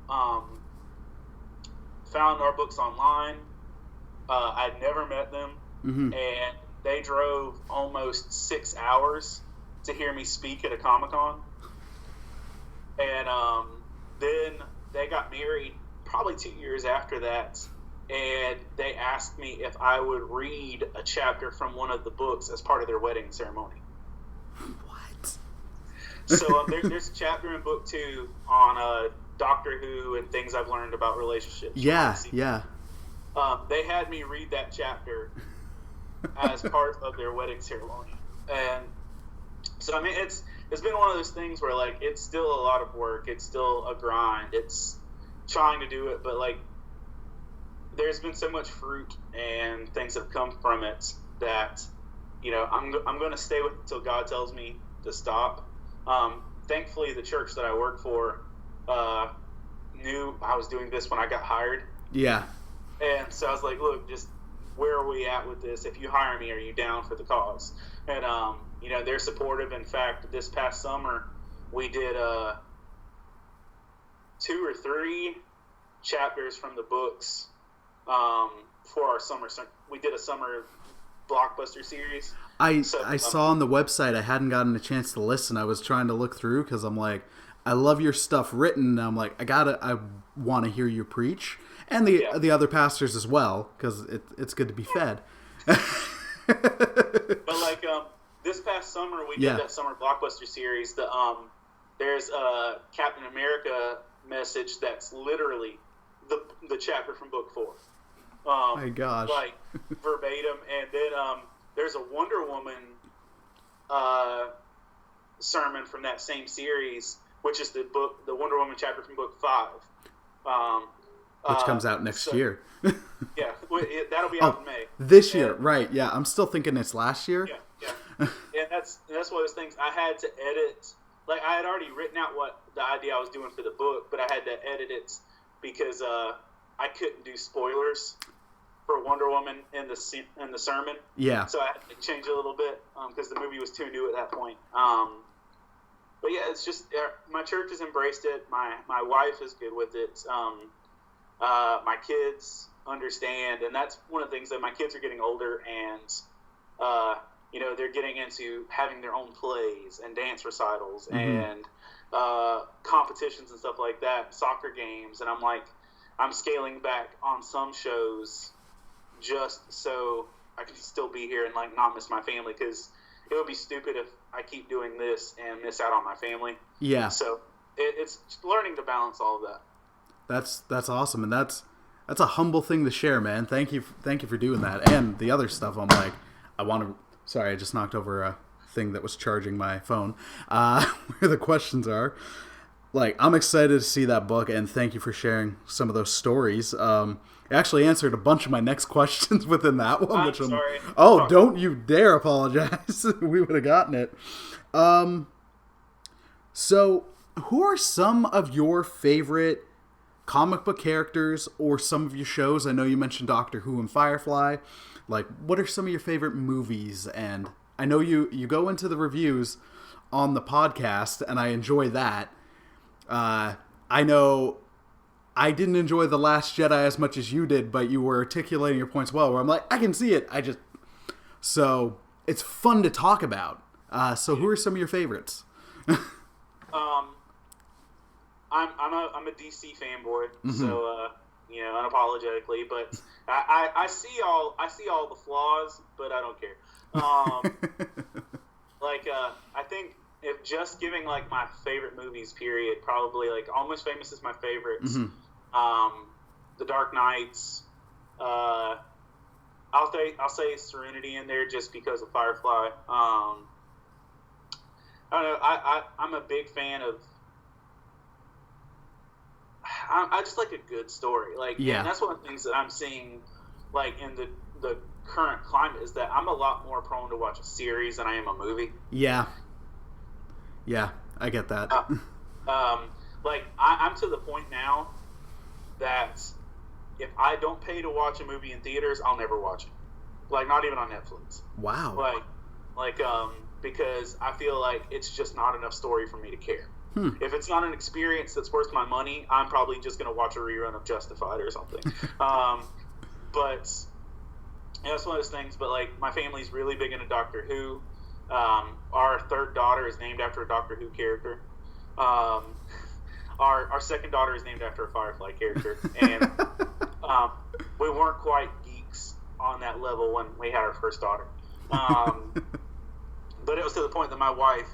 found our books online. I'd never met them, and they drove almost 6 hours to hear me speak at a Comic-Con. And then they got married probably 2 years after that, and they asked me if I would read a chapter from one of the books as part of their wedding ceremony. What? So there's a chapter in book 2 on Doctor Who and things I've learned about relationships. Yeah. They had me read that chapter as part of their wedding ceremony. And so, I mean, it's been one of those things where, like, it's still a lot of work. It's still a grind. It's trying to do it, but, like, there's been so much fruit and things have come from it that, you know, I'm going to stay with it until God tells me to stop. Thankfully, the church that I work for knew I was doing this when I got hired. Yeah. And so I was like, look, just where are we at with this? If you hire me, are you down for the cause? And, you know, they're supportive. In fact, this past summer, we did 2 or 3 chapters from the books for our summer. We did a summer blockbuster series. I saw on the website, I hadn't gotten a chance to listen. I was trying to look through because I'm like, I love your stuff written. And I'm like, I want to hear you preach. And the other pastors as well, because it's good to be fed. But like this past summer, we did that summer blockbuster series. There's a Captain America message that's literally the chapter from book 4. My gosh, like verbatim. And then there's a Wonder Woman sermon from that same series, which is the Wonder Woman chapter from book 5. Which comes out next year. Yeah, that'll be out in May. This year, right? Yeah, I'm still thinking it's last year. Yeah. And that's one of those things I had to edit. Like, I had already written out what the idea I was doing for the book, but I had to edit it because I couldn't do spoilers for Wonder Woman in the sermon. Yeah. So I had to change it a little bit because the movie was too new at that point. But yeah, it's just my church has embraced it. My wife is good with it. My kids understand, and that's one of the things that my kids are getting older, and you know, they're getting into having their own plays and dance recitals and competitions and stuff like that, soccer games, and I'm scaling back on some shows just so I can still be here and like not miss my family, because it would be stupid if I keep doing this and miss out on my family. Yeah. So it's learning to balance all of that. That's awesome, and that's a humble thing to share, man. Thank you for doing that. And the other stuff, I'm like, sorry, I just knocked over a thing that was charging my phone. Where the questions are, like, I'm excited to see that book, and thank you for sharing some of those stories. It actually answered a bunch of my next questions within that one. I'm sorry. Oh, don't you dare apologize. We would have gotten it. So, who are some of your favorite comic book characters or some of your shows? I know you mentioned Doctor Who and Firefly. Like, what are some of your favorite movies? And I know you go into the reviews on the podcast, and I enjoy that. I know I didn't enjoy The Last Jedi as much as you did, but you were articulating your points well, where I'm like, I can see it. So it's fun to talk about. So who are some of your favorites? I'm a DC fanboy, so you know, unapologetically. But I see all the flaws, but I don't care. I think if just giving like my favorite movies, period, probably like Almost Famous is my favorite. The Dark Knights. I'll say Serenity in there just because of Firefly. I don't know. I'm a big fan of. I just like a good story. Like, yeah. And that's one of the things that I'm seeing, like, in the current climate, is that I'm a lot more prone to watch a series than I am a movie. Yeah. Yeah, I get that. I'm to the point now that if I don't pay to watch a movie in theaters, I'll never watch it. Like, not even on Netflix. Wow. because I feel like it's just not enough story for me to care. If it's not an experience that's worth my money, I'm probably just going to watch a rerun of Justified or something. But that's one of those things. But like, my family's really big into Doctor Who. Our third daughter is named after a Doctor Who character. Our second daughter is named after a Firefly character, and we weren't quite geeks on that level when we had our first daughter. But it was to the point that my wife,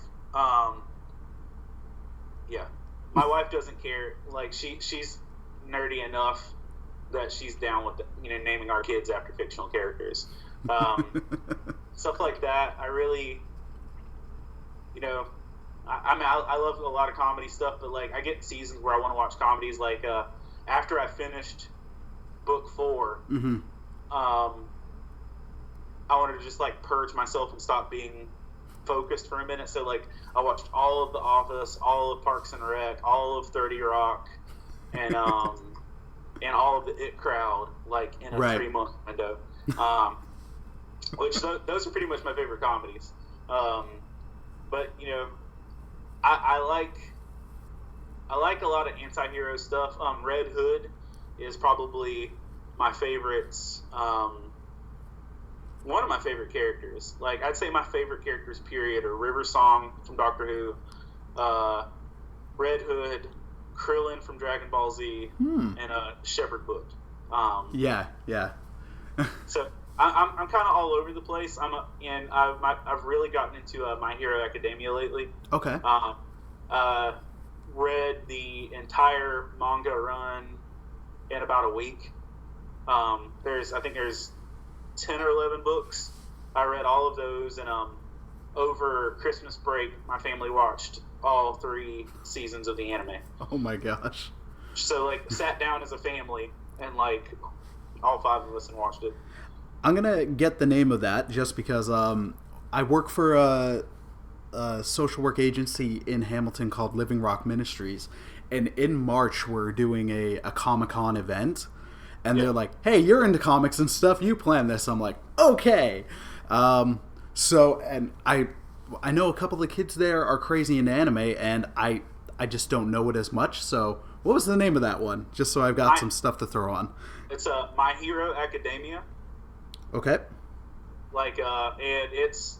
my wife doesn't care. Like, she's nerdy enough that she's down with naming our kids after fictional characters, stuff like that. I really, I love a lot of comedy stuff, but like, I get seasons where I want to watch comedies. Like, after I finished book 4, I wanted to just like purge myself and stop being focused for a minute. So like, I watched all of The Office, all of Parks and Rec, all of 30 Rock, and and all of the It Crowd, like in a 3-month window. Which those are pretty much my favorite comedies. But I like a lot of anti-hero stuff. Red Hood is probably my favorites. One of my favorite characters. Like, I'd say my favorite characters, period, are River Song from Doctor Who, Red Hood, Krillin from Dragon Ball Z, and Shepherd Book. Yeah. So I'm kind of all over the place. I've really gotten into My Hero Academia lately. Okay. Read the entire manga run in about a week. I think there's 10 or 11 books. I read all of those, and over Christmas break, my family watched all 3 seasons of the anime. Oh my gosh. So like, sat down as a family, and like, all 5 of us and watched it. I'm gonna get the name of that just because I work for a social work agency in Hamilton called Living Rock Ministries, and in March we're doing a Comic-Con event, and they're like, hey, you're into comics and stuff, you plan this. I'm like, okay. So, and I know a couple of kids there are crazy into anime, and I just don't know it as much. So what was the name of that one, just so I've got some stuff to throw on? It's My Hero Academia. Okay. Like, and it's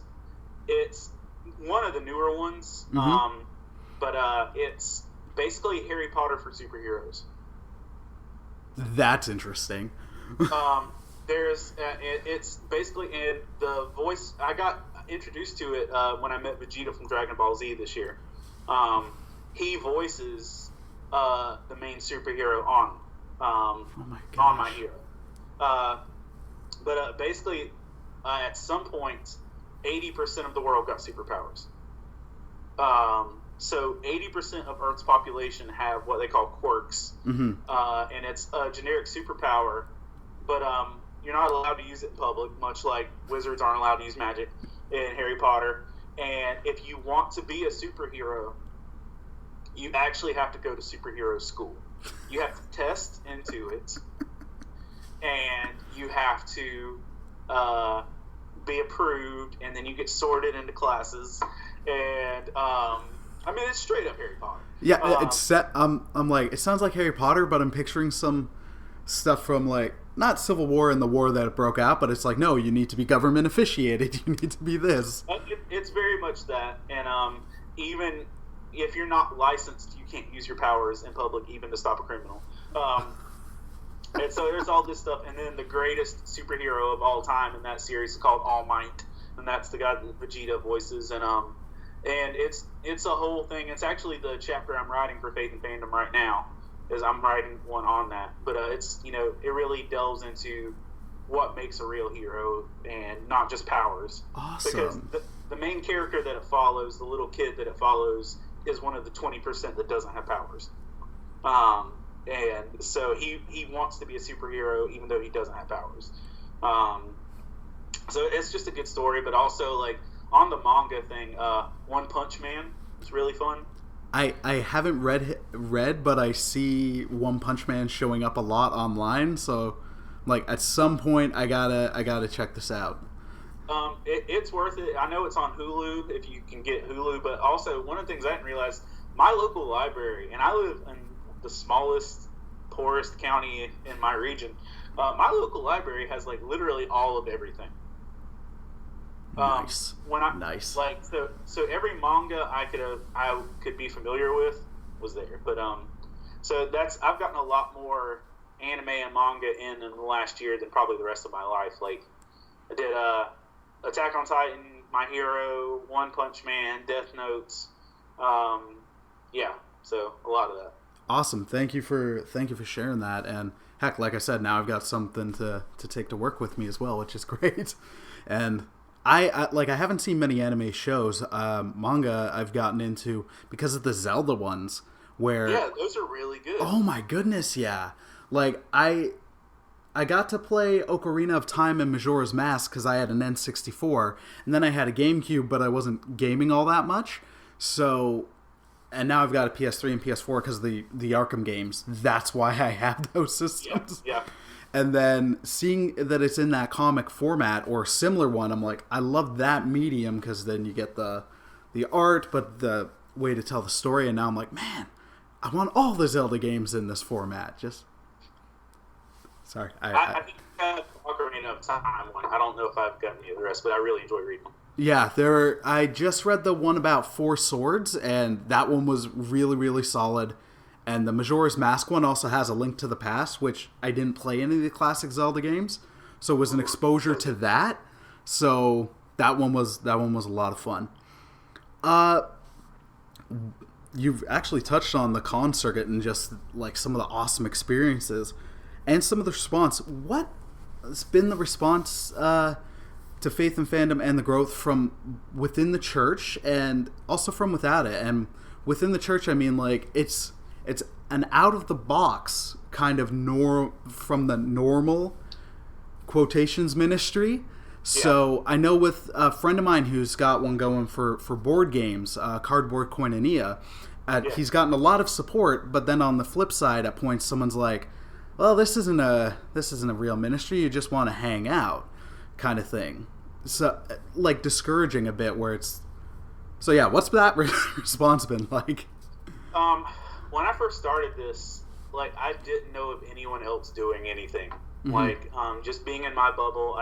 one of the newer ones, but it's basically Harry Potter for superheroes. That's interesting. It's basically, in the voice, I got introduced to it when I met Vegeta from Dragon Ball Z this year. He voices the main superhero on My Hero. But basically, at some point, 80% of the world got superpowers. So 80% of Earth's population have what they call quirks, and it's a generic superpower, but you're not allowed to use it in public, much like wizards aren't allowed to use magic in Harry Potter. And if you want to be a superhero, you actually have to go to superhero school. You have to test into it, and you have to be approved, and then you get sorted into classes. And I mean, it's straight up Harry Potter. Yeah, it's set. I'm like, it sounds like Harry Potter, but I'm picturing some stuff from, like, not Civil War and the war that broke out, but it's like, no, you need to be government officiated. You need to be this. It's very much that. And even if you're not licensed, you can't use your powers in public, even to stop a criminal. And so there's all this stuff. And then the greatest superhero of all time in that series is called All Might, and that's the guy that Vegeta voices. And it's a whole thing. It's actually the chapter I'm writing for Faith and Fandom right now, is I'm writing one on that. But it's, it really delves into what makes a real hero and not just powers. Awesome. Because the main character that it follows, the little kid that it follows, is one of the 20% that doesn't have powers. And so he wants to be a superhero even though he doesn't have powers. So it's just a good story, but also, like, on the manga thing, One Punch Man is really fun. I haven't read, but I see One Punch Man showing up a lot online. So, like, at some point, I gotta check this out. It's worth it. I know it's on Hulu if you can get Hulu, but also one of the things I didn't realize, my local library, and I live in the smallest, poorest county in my region. My local library has like literally all of everything. Nice. Nice. Like so every manga I could be familiar with was there. But so I've gotten a lot more anime and manga in the last year than probably the rest of my life. Like I did Attack on Titan, My Hero, One Punch Man, Death Notes. Yeah, so a lot of that. Awesome. Thank you for sharing that. And heck, like I said, now I've got something to take to work with me as well, which is great. And I haven't seen many anime shows. Manga I've gotten into because of the Zelda ones, where yeah, those are really good. Oh my goodness, yeah. Like I got to play Ocarina of Time and Majora's Mask because I had an N64, and then I had a GameCube, but I wasn't gaming all that much. So, and now I've got a PS3 and PS4 because of the Arkham games. That's why I have those systems. Yeah. And then seeing that it's in that comic format or similar one, I'm like, I love that medium because then you get the art, but the way to tell the story. And now I'm like, man, I want all the Zelda games in this format. Just sorry, I think I have Ocarina of Time one. I don't know if I've gotten any of the rest, but I really enjoy reading them. Yeah, I just read the one about Four Swords, and that one was really, really solid. And the Majora's Mask one also has a Link to the Past, which I didn't play any of the classic Zelda games, so it was an exposure to that. So that one was a lot of fun. You've actually touched on the con circuit and just like some of the awesome experiences and some of the response. What has been the response to Faith and Fandom and the growth from within the church and also from without it? And within the church, I mean, like it's an out of the box kind of from the normal quotations ministry. So I know with a friend of mine who's got one going for board games, Cardboard Koinonia, he's gotten a lot of support. But then on the flip side, at points someone's like, "Well, this isn't a real ministry. You just want to hang out," kind of thing. So like discouraging a bit. Where it's so yeah. What's that response been like? When I first started this, like I didn't know of anyone else doing anything. Mm-hmm. Like just being in my bubble,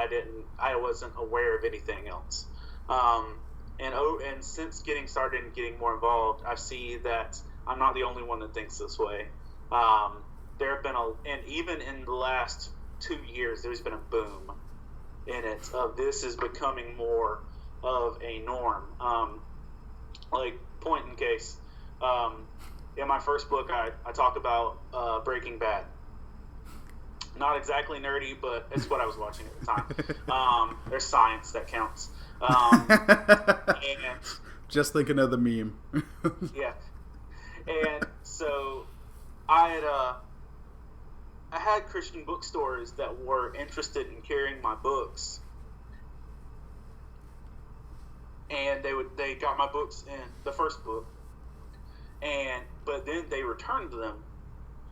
I wasn't aware of anything else. And since getting started and getting more involved, I see that I'm not the only one that thinks this way. There have been and even in the last 2 years, there's been a boom in it. This is becoming more of a norm. Like point in case. In my first book, I talk about Breaking Bad. Not exactly nerdy, but it's what I was watching at the time. There's science that counts. And just thinking of the meme. Yeah. And so I had Christian bookstores that were interested in carrying my books. And they got my books in the first book. But then they returned them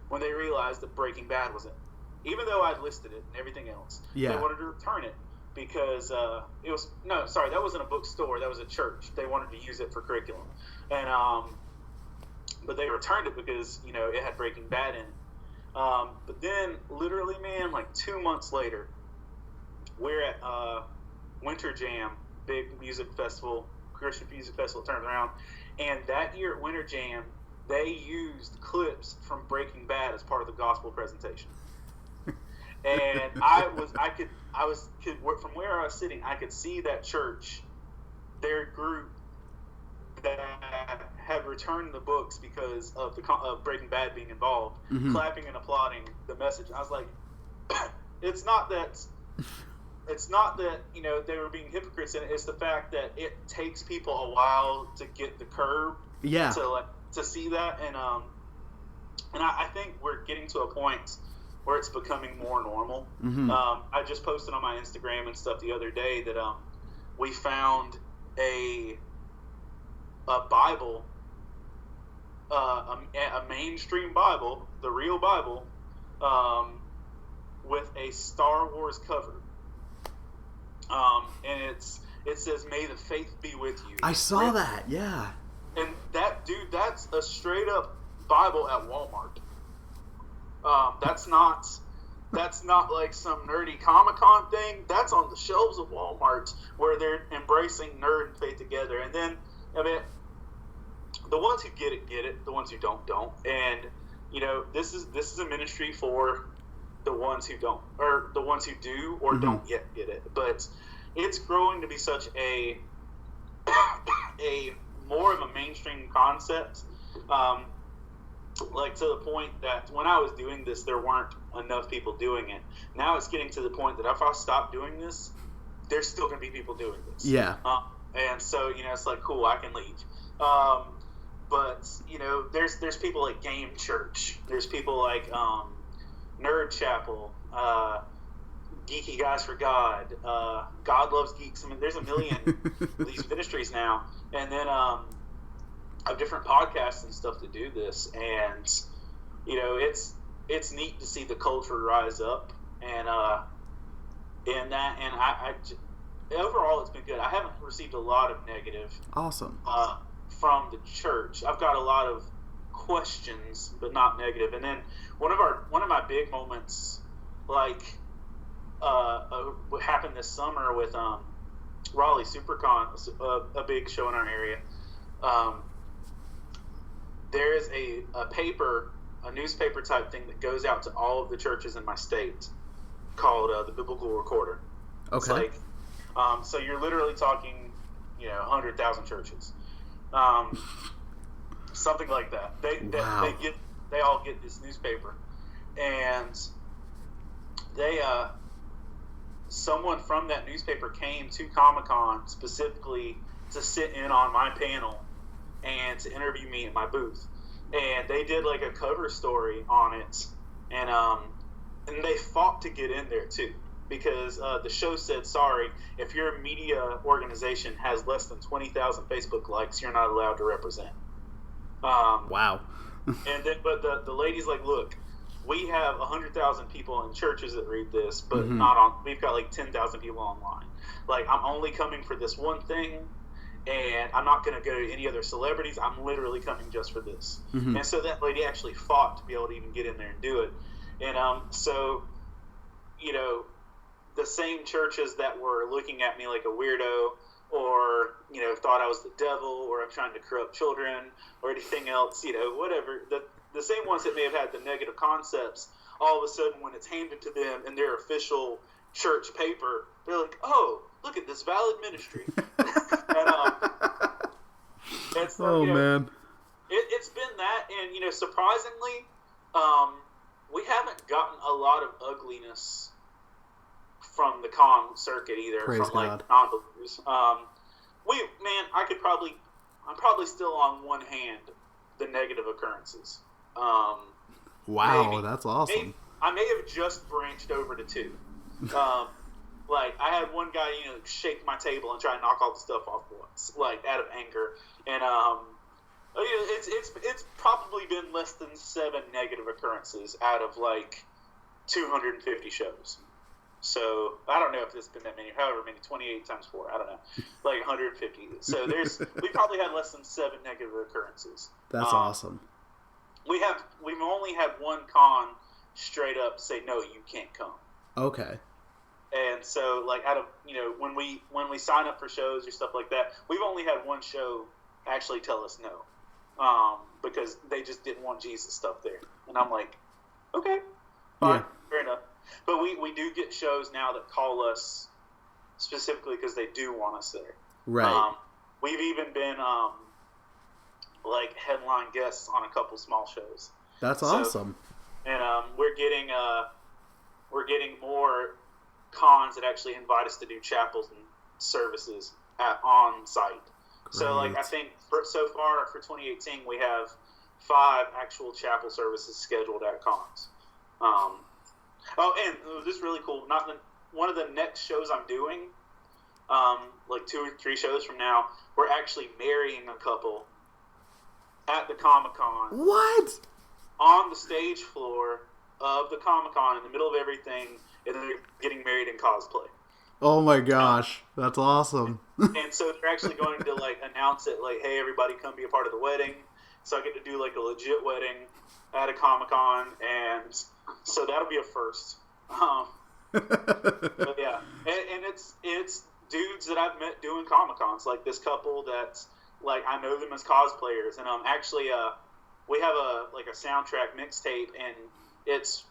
when they realized that Breaking Bad was it. Even though I'd listed it and everything else, they wanted to return it because that wasn't a bookstore, that was a church. They wanted to use it for curriculum, and but they returned it because it had Breaking Bad in it. But then, literally, man, like 2 months later, we're at Winter Jam, big music festival, Christian music festival turns around. And that year at Winter Jam, they used clips from Breaking Bad as part of the gospel presentation. And from where I was sitting, I could see that church, their group that had returned the books because of Breaking Bad being involved, clapping and applauding the message. I was like, it's not that they were being hypocrites in it. It's the fact that it takes people a while to get the curb to see that, and I think we're getting to a point where it's becoming more normal. I just posted on my Instagram and stuff the other day that we found a Bible, a mainstream Bible, the real Bible, with a Star Wars cover. and it says, "May the faith be with you." I saw that. Yeah. And that dude, that's a straight up Bible at Walmart. That's not like some nerdy Comic-Con thing. That's on the shelves of Walmart where they're embracing nerd and faith together. And then, I mean, the ones who get it. The ones who don't. And this is a ministry for the ones who don't, or the ones who do or don't yet get it. But it's growing to be such a more of a mainstream concept. Like to the point that when I was doing this, there weren't enough people doing it. Now it's getting to the point that if I stop doing this, there's still going to be people doing this. Yeah. And so, it's like, cool, I can leave. But, there's people like Game Church. There's people like Nerd Chapel, Geeky Guys for God, God Loves Geeks. I mean, there's a million of these ministries now. And then of different podcasts and stuff to do this. And, it's neat to see the culture rise up. And in that, and I overall, it's been good. I haven't received a lot of negative. Awesome. From the church. I've got a lot of questions, but not negative. And then one of my big moments, like what happened this summer with Raleigh SuperCon, a big show in our area. There is a newspaper type thing that goes out to all of the churches in my state called the Biblical Recorder. Okay. It's like, so you're literally talking, 100,000 churches. Something like that. They all get this newspaper, and someone from that newspaper came to Comic-Con specifically to sit in on my panel and to interview me in my booth, and they did like a cover story on it, and they fought to get in there too. Because the show said, sorry, if your media organization has less than 20,000 Facebook likes, you're not allowed to represent. Wow. And then, but the lady's like, look, we have 100,000 people in churches that read this, but we've got like 10,000 people online. Like, I'm only coming for this one thing, and I'm not going to go to any other celebrities. I'm literally coming just for this. And so that lady actually fought to be able to even get in there and do it. And so, the same churches that were looking at me like a weirdo, or thought I was the devil, or I'm trying to corrupt children, or anything else, whatever, the same ones that may have had the negative concepts, all of a sudden when it's handed to them in their official church paper, they're like, oh, look at this valid ministry. And so, man, it's been that, and surprisingly, we haven't gotten a lot of ugliness from the con circuit either. Praise from God. Like non-believers. I'm probably still on one hand the negative occurrences. Wow, maybe. That's awesome. I may have just branched over to two. Like I had one guy, shake my table and try and knock all the stuff off once, like out of anger, and it's probably been less than 7 negative occurrences out of like 250 shows. So I don't know if there's been that many, however many, 28 times 4, I don't know, like 150. So we probably had less than 7 negative occurrences. That's awesome. We've only had one con straight up say, no, you can't come. Okay. And so like out of, when we sign up for shows or stuff like that, we've only had one show actually tell us no, because they just didn't want Jesus stuff there. And I'm like, okay, fine, fair enough. But we do get shows now that call us specifically because they do want us there. Right. We've even been like headline guests on a couple small shows. That's awesome. And we're getting more cons that actually invite us to do chapels and services on site. Great. So like I think so far for 2018 we have 5 actual chapel services scheduled at cons. And this is really cool. One of the next shows I'm doing, like 2 or 3 shows from now, we're actually marrying a couple at the Comic-Con. What? On the stage floor of the Comic-Con, in the middle of everything, and they're getting married in cosplay. Oh my gosh, that's awesome. And so they're actually going to like announce it, like, hey, everybody come be a part of the wedding. So I get to do like a legit wedding at a Comic-Con, and so that'll be a first. But yeah, and it's dudes that I've met doing Comic-Cons, like this couple that's like, I know them as cosplayers, and actually we have a soundtrack mixtape, and it's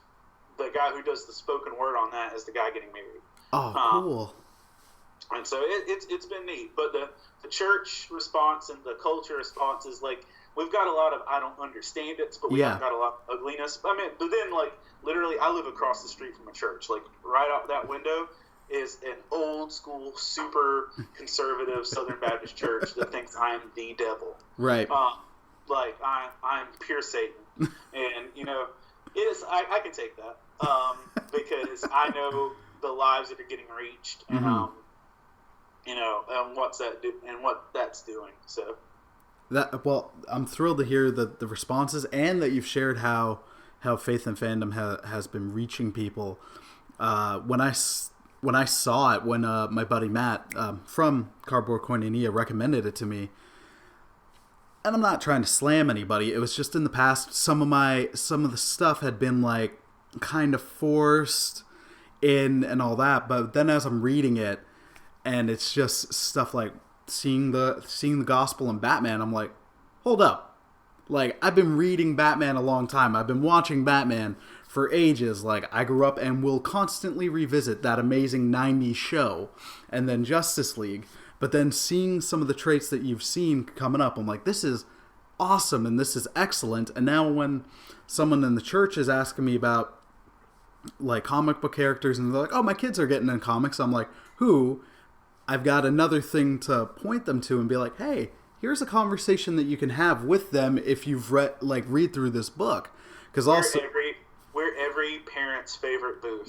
the guy who does the spoken word on that is the guy getting married. Oh, cool. And so it's been neat. But the church response and the culture response is like, we've got a lot of I don't understand it, but we haven't got a lot of ugliness. I mean, but then like literally, I live across the street from a church. Like right out that window is an old school, super conservative Southern Baptist church that thinks I'm the devil. Right. Like I'm pure Satan, and I can take that because I know the lives that are getting reached, and and what that's doing. So I'm thrilled to hear the responses, and that you've shared how Faith and Fandom has been reaching people. When I saw it, when my buddy Matt from Cardboard Koinonia recommended it to me, and I'm not trying to slam anybody, it was just in the past some of the stuff had been like kind of forced in and all that, but then as I'm reading it, and it's just stuff like seeing the gospel in Batman, I'm like, hold up, like I've been reading Batman a long time, I've been watching Batman for ages, like I grew up and will constantly revisit that amazing 90s show, and then Justice League, but then seeing some of the traits that you've seen coming up, I'm like, this is awesome and this is excellent. And now when someone in the church is asking me about like comic book characters, and they're like, oh, my kids are getting in comics, I'm like, who? I've got another thing to point them to and be like, hey, here's a conversation that you can have with them if you've read through this book. Because also we're every parent's favorite booth.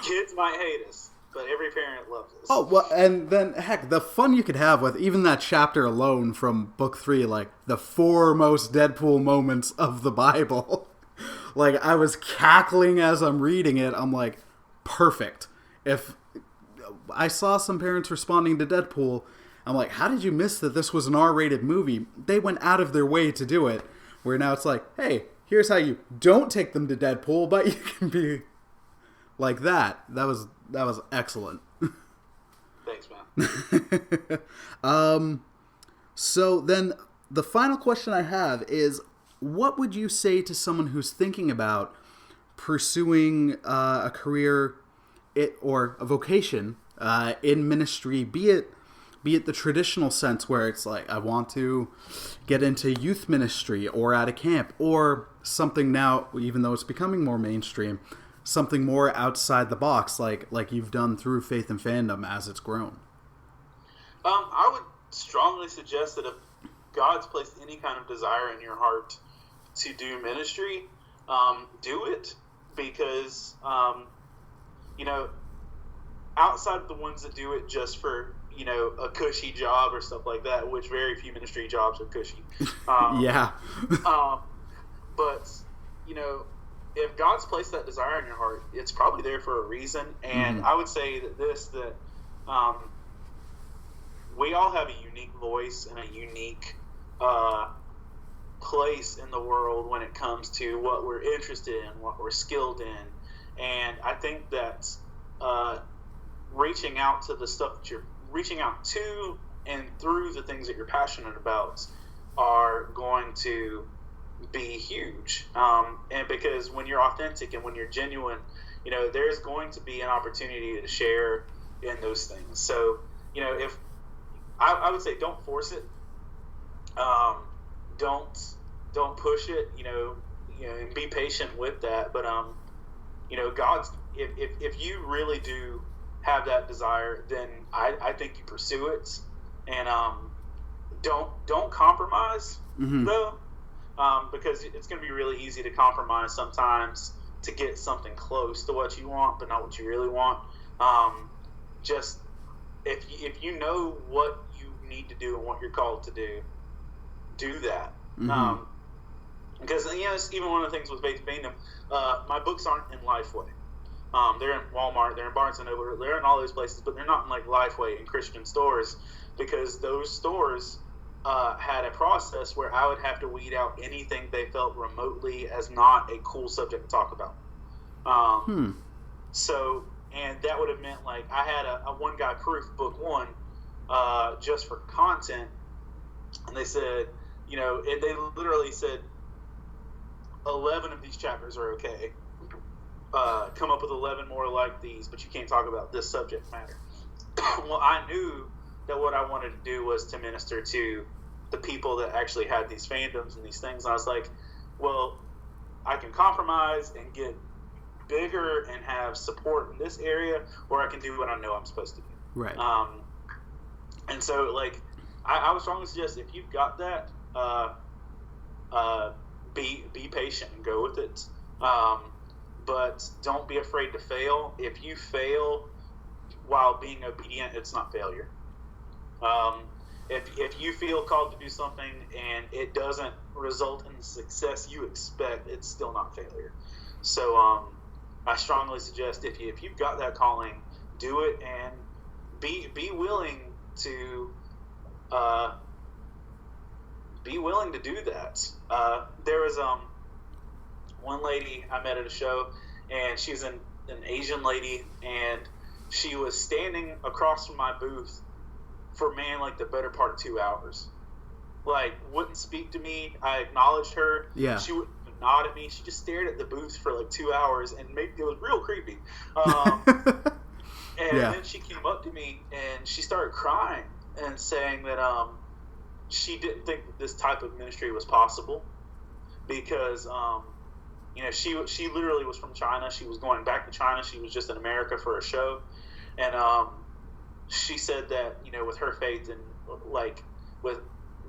Kids might hate us, but every parent loves us. Oh, well, and then, heck, the fun you could have with even that chapter alone from book 3, like the 4 most Deadpool moments of the Bible. Like, I was cackling as I'm reading it. I'm like, perfect. If I saw some parents responding to Deadpool, I'm like, how did you miss that this was an R-rated movie? They went out of their way to do it. Where now it's like, hey, here's how you don't take them to Deadpool, but you can be like that. That was excellent. Thanks, man. So then the final question I have is, what would you say to someone who's thinking about pursuing a career or a vocation in ministry, be it the traditional sense where it's like, I want to get into youth ministry or at a camp, or something now, even though it's becoming more mainstream, something more outside the box, like you've done through Faith and Fandom as it's grown? I would strongly suggest that if God's placed any kind of desire in your heart to do ministry, do it, because outside of the ones that do it just for a cushy job or stuff like that, which very few ministry jobs are cushy. Yeah. But if God's placed that desire in your heart, it's probably there for a reason. And I would say that we all have a unique voice and a unique place in the world when it comes to what we're interested in, what we're skilled in. And I think that reaching out to the stuff that you're reaching out to and through the things that you're passionate about are going to be huge. And because when you're authentic and when you're genuine, there's going to be an opportunity to share in those things. So, if I would say, don't force it. Don't push it, and be patient with that. But, God's, if you really do have that desire, then I think you pursue it, and don't compromise though, because it's going to be really easy to compromise sometimes to get something close to what you want, but not what you really want. Just if you know what you need to do and what you're called to do that. Because it's even one of the things with Faith and Fandom, my books aren't in Lifeway. They're in Walmart, they're in Barnes and Noble, they're in all those places, but they're not in like Lifeway and Christian stores, because those stores had a process where I would have to weed out anything they felt remotely as not a cool subject to talk about. So, and that would have meant like I had a one guy proof book one just for content, and they said, you know, they literally said 11 of these chapters are okay. Come up with 11 more like these, but you can't talk about this subject matter. Well, I knew that what I wanted to do was to minister to the people that actually had these fandoms and these things. And I was like, well, I can compromise and get bigger and have support in this area, or I can do what I know I'm supposed to do. Right. And so, like, I would strongly suggest if you've got that, be patient and go with it. But don't be afraid to fail. If you fail while being obedient, it's not failure. If you feel called to do something and it doesn't result in the success you expect, it's still not failure. So I strongly suggest if you've got that calling, do it, and be willing to do that. There was one lady I met at a show, and she's an Asian lady, and she was standing across from my booth for like the better part of 2 hours. Like, wouldn't speak to me. I acknowledged her. Yeah. She wouldn't nod at me. She just stared at the booth for like 2 hours, and it was real creepy. And then she came up to me and she started crying and saying that she didn't think that this type of ministry was possible because you know, she literally was from China. She was going back to China. She was just in America for a show, and she said that, you know, with her faith and like with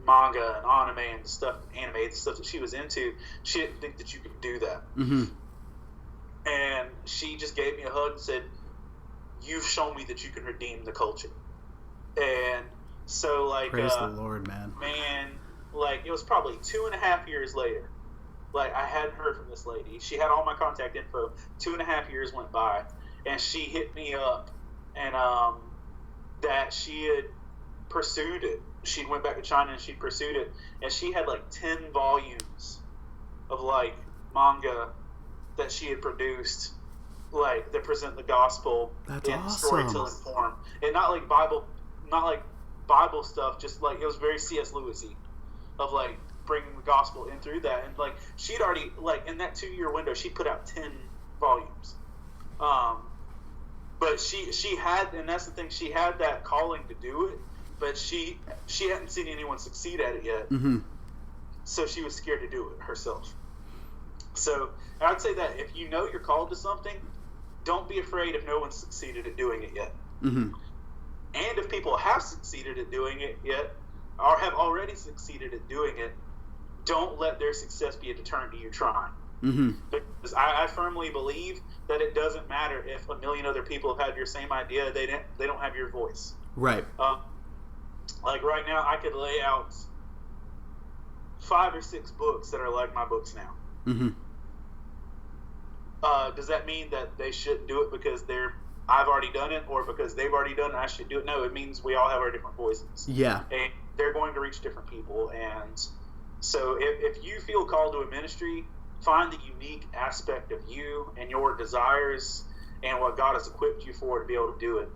manga and anime and the stuff that she was into, she didn't think that you could do that. Mm-hmm. And she just gave me a hug and said, "You've shown me that you can redeem the culture." And so, like, praise the Lord, man. Like, it was probably 2.5 years later. Like, I hadn't heard from this lady. She had all my contact info. 2.5 years went by, and she hit me up, and that she had pursued it. She went back to China and she pursued it, and she had like 10 volumes of like manga that she had produced, like, that present the gospel. That's in awesome. Storytelling form, and not like Bible stuff. Just like, it was very C.S. Lewis-y, of like bringing the gospel in through that. And like, she'd already, like, in that 2-year window, she put out 10 volumes. But she had, and that's the thing, she had that calling to do it, but she hadn't seen anyone succeed at it yet. Mm-hmm. So she was scared to do it herself. So I'd say that if you know you're called to something, don't be afraid if no one's succeeded at doing it yet. Mm-hmm. And if people have succeeded at doing it yet, or have already succeeded at doing it, don't let their success be a deterrent to you trying. Mm-hmm. Because I firmly believe that it doesn't matter if a million other people have had your same idea, they don't have your voice. Right. Like right now, I could lay out 5 or 6 books that are like my books now. Mm-hmm. Does that mean that they shouldn't do it because I've already done it, or because they've already done it, I should do it? No, it means we all have our different voices. Yeah. And they're going to reach different people. And so if you feel called to a ministry, find the unique aspect of you and your desires and what God has equipped you for to be able to do it.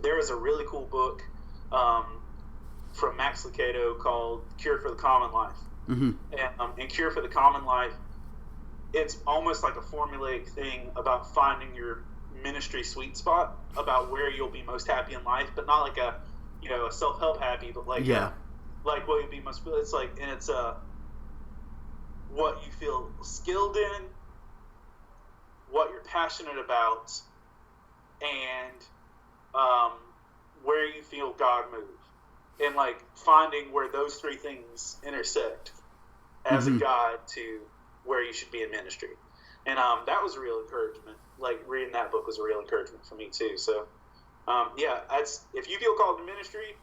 There is a really cool book from Max Lucado called Cure for the Common Life. Mm-hmm. And in Cure for the Common Life, it's almost like a formulaic thing about finding your ministry sweet spot, about where you'll be most happy in life, but not like a self-help happy, but like like what you'll be most, it's like, and it's what you feel skilled in, what you're passionate about, and where you feel God move, and like finding where those 3 things intersect as a guide to where you should be in ministry. And that was a real encouragement. Like, reading that book was a real encouragement for me too. So if you feel called to ministry,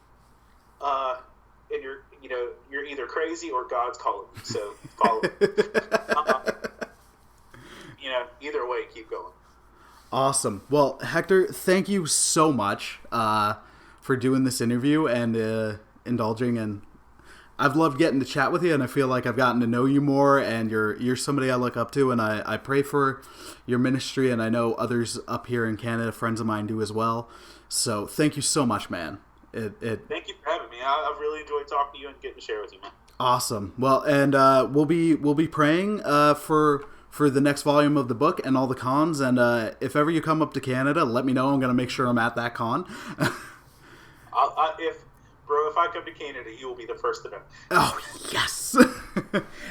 and you're either crazy or God's calling you, so follow it. Either way, keep going. Awesome. Well, Hector, thank you so much for doing this interview and indulging. And I've loved getting to chat with you, and I feel like I've gotten to know you more, and you're somebody I look up to, and I pray for your ministry, and I know others up here in Canada, friends of mine, do as well. So thank you so much, man. Thank you for having me. I've really enjoyed talking to you and getting to share with you, man. Awesome. Well, and we'll be praying for the next volume of the book and all the cons. And if ever you come up to Canada, let me know. I'm going to make sure I'm at that con. If I come to Canada, you will be the first to know. Oh, yes.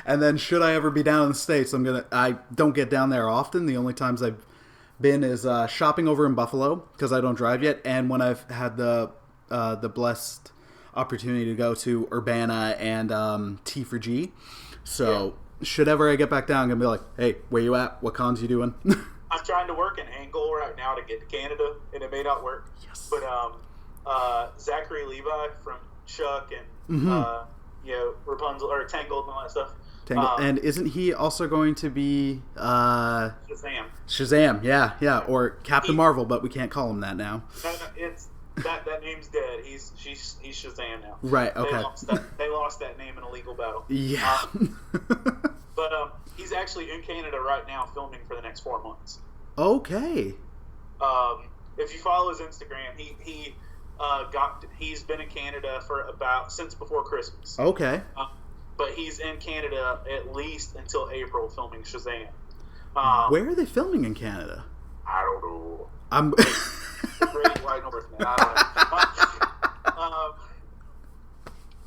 And then should I ever be down in the States, I don't get down there often. The only times I've been is shopping over in Buffalo, because I don't drive yet, and when I've had the blessed opportunity to go to Urbana and T4G. So should ever I get back down, I'm going to be like, hey, where you at? What cons you doing? I'm trying to work in Angle right now to get to Canada, and it may not work. Yes. But Zachary Levi from Chuck and Rapunzel or Tangled and all that stuff. And isn't he also going to be Shazam? Shazam, yeah, or Captain Marvel, but we can't call him that now. No, it's that name's dead. He's Shazam now. Right. Okay. They lost that name in a legal battle. Yeah. But he's actually in Canada right now filming for the next 4 months. Okay. If you follow his Instagram, he's been in Canada since before Christmas. Okay. But he's in Canada at least until April filming Shazam. Where are they filming in Canada? I don't know. I'm Great White North, man. I don't know.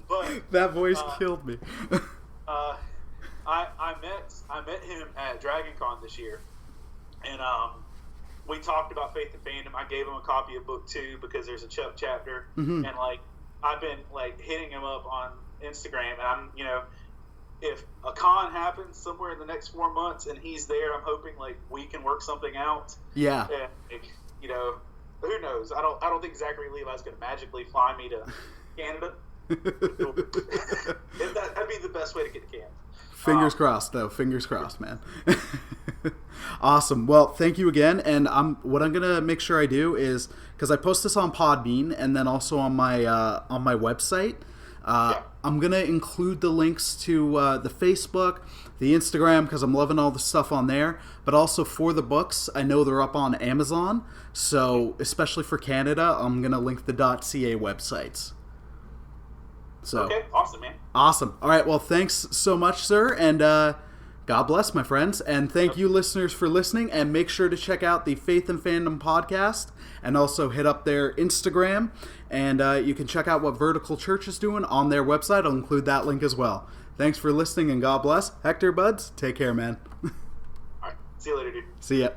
But that voice killed me. I met him at Dragon Con this year, and we talked about Faith and Fandom. I gave him a copy of book 2 because there's a Chuck chapter, and I've been hitting him up on Instagram, and I'm if a con happens somewhere in the next 4 months and he's there, I'm hoping we can work something out. Yeah. And, who knows? I don't think Zachary Levi's going to magically fly me to Canada. That'd be the best way to get to Canada. Fingers crossed, though. Fingers crossed, man. Awesome. Well, thank you again. And what I'm gonna make sure I do is, because I post this on Podbean and then also on my website. I'm gonna include the links to the Facebook, the Instagram, because I'm loving all the stuff on there. But also for the books, I know they're up on Amazon. So especially for Canada, I'm gonna link the .ca websites. So, okay, awesome, man. Awesome. All right, well, thanks so much, sir, and God bless, my friends. And thank you, listeners, for listening, and make sure to check out the Faith and Fandom podcast, and also hit up their Instagram, and you can check out what Vertical Church is doing on their website. I'll include that link as well. Thanks for listening, and God bless. Hector, buds, take care, man. All right, see you later, dude. See ya.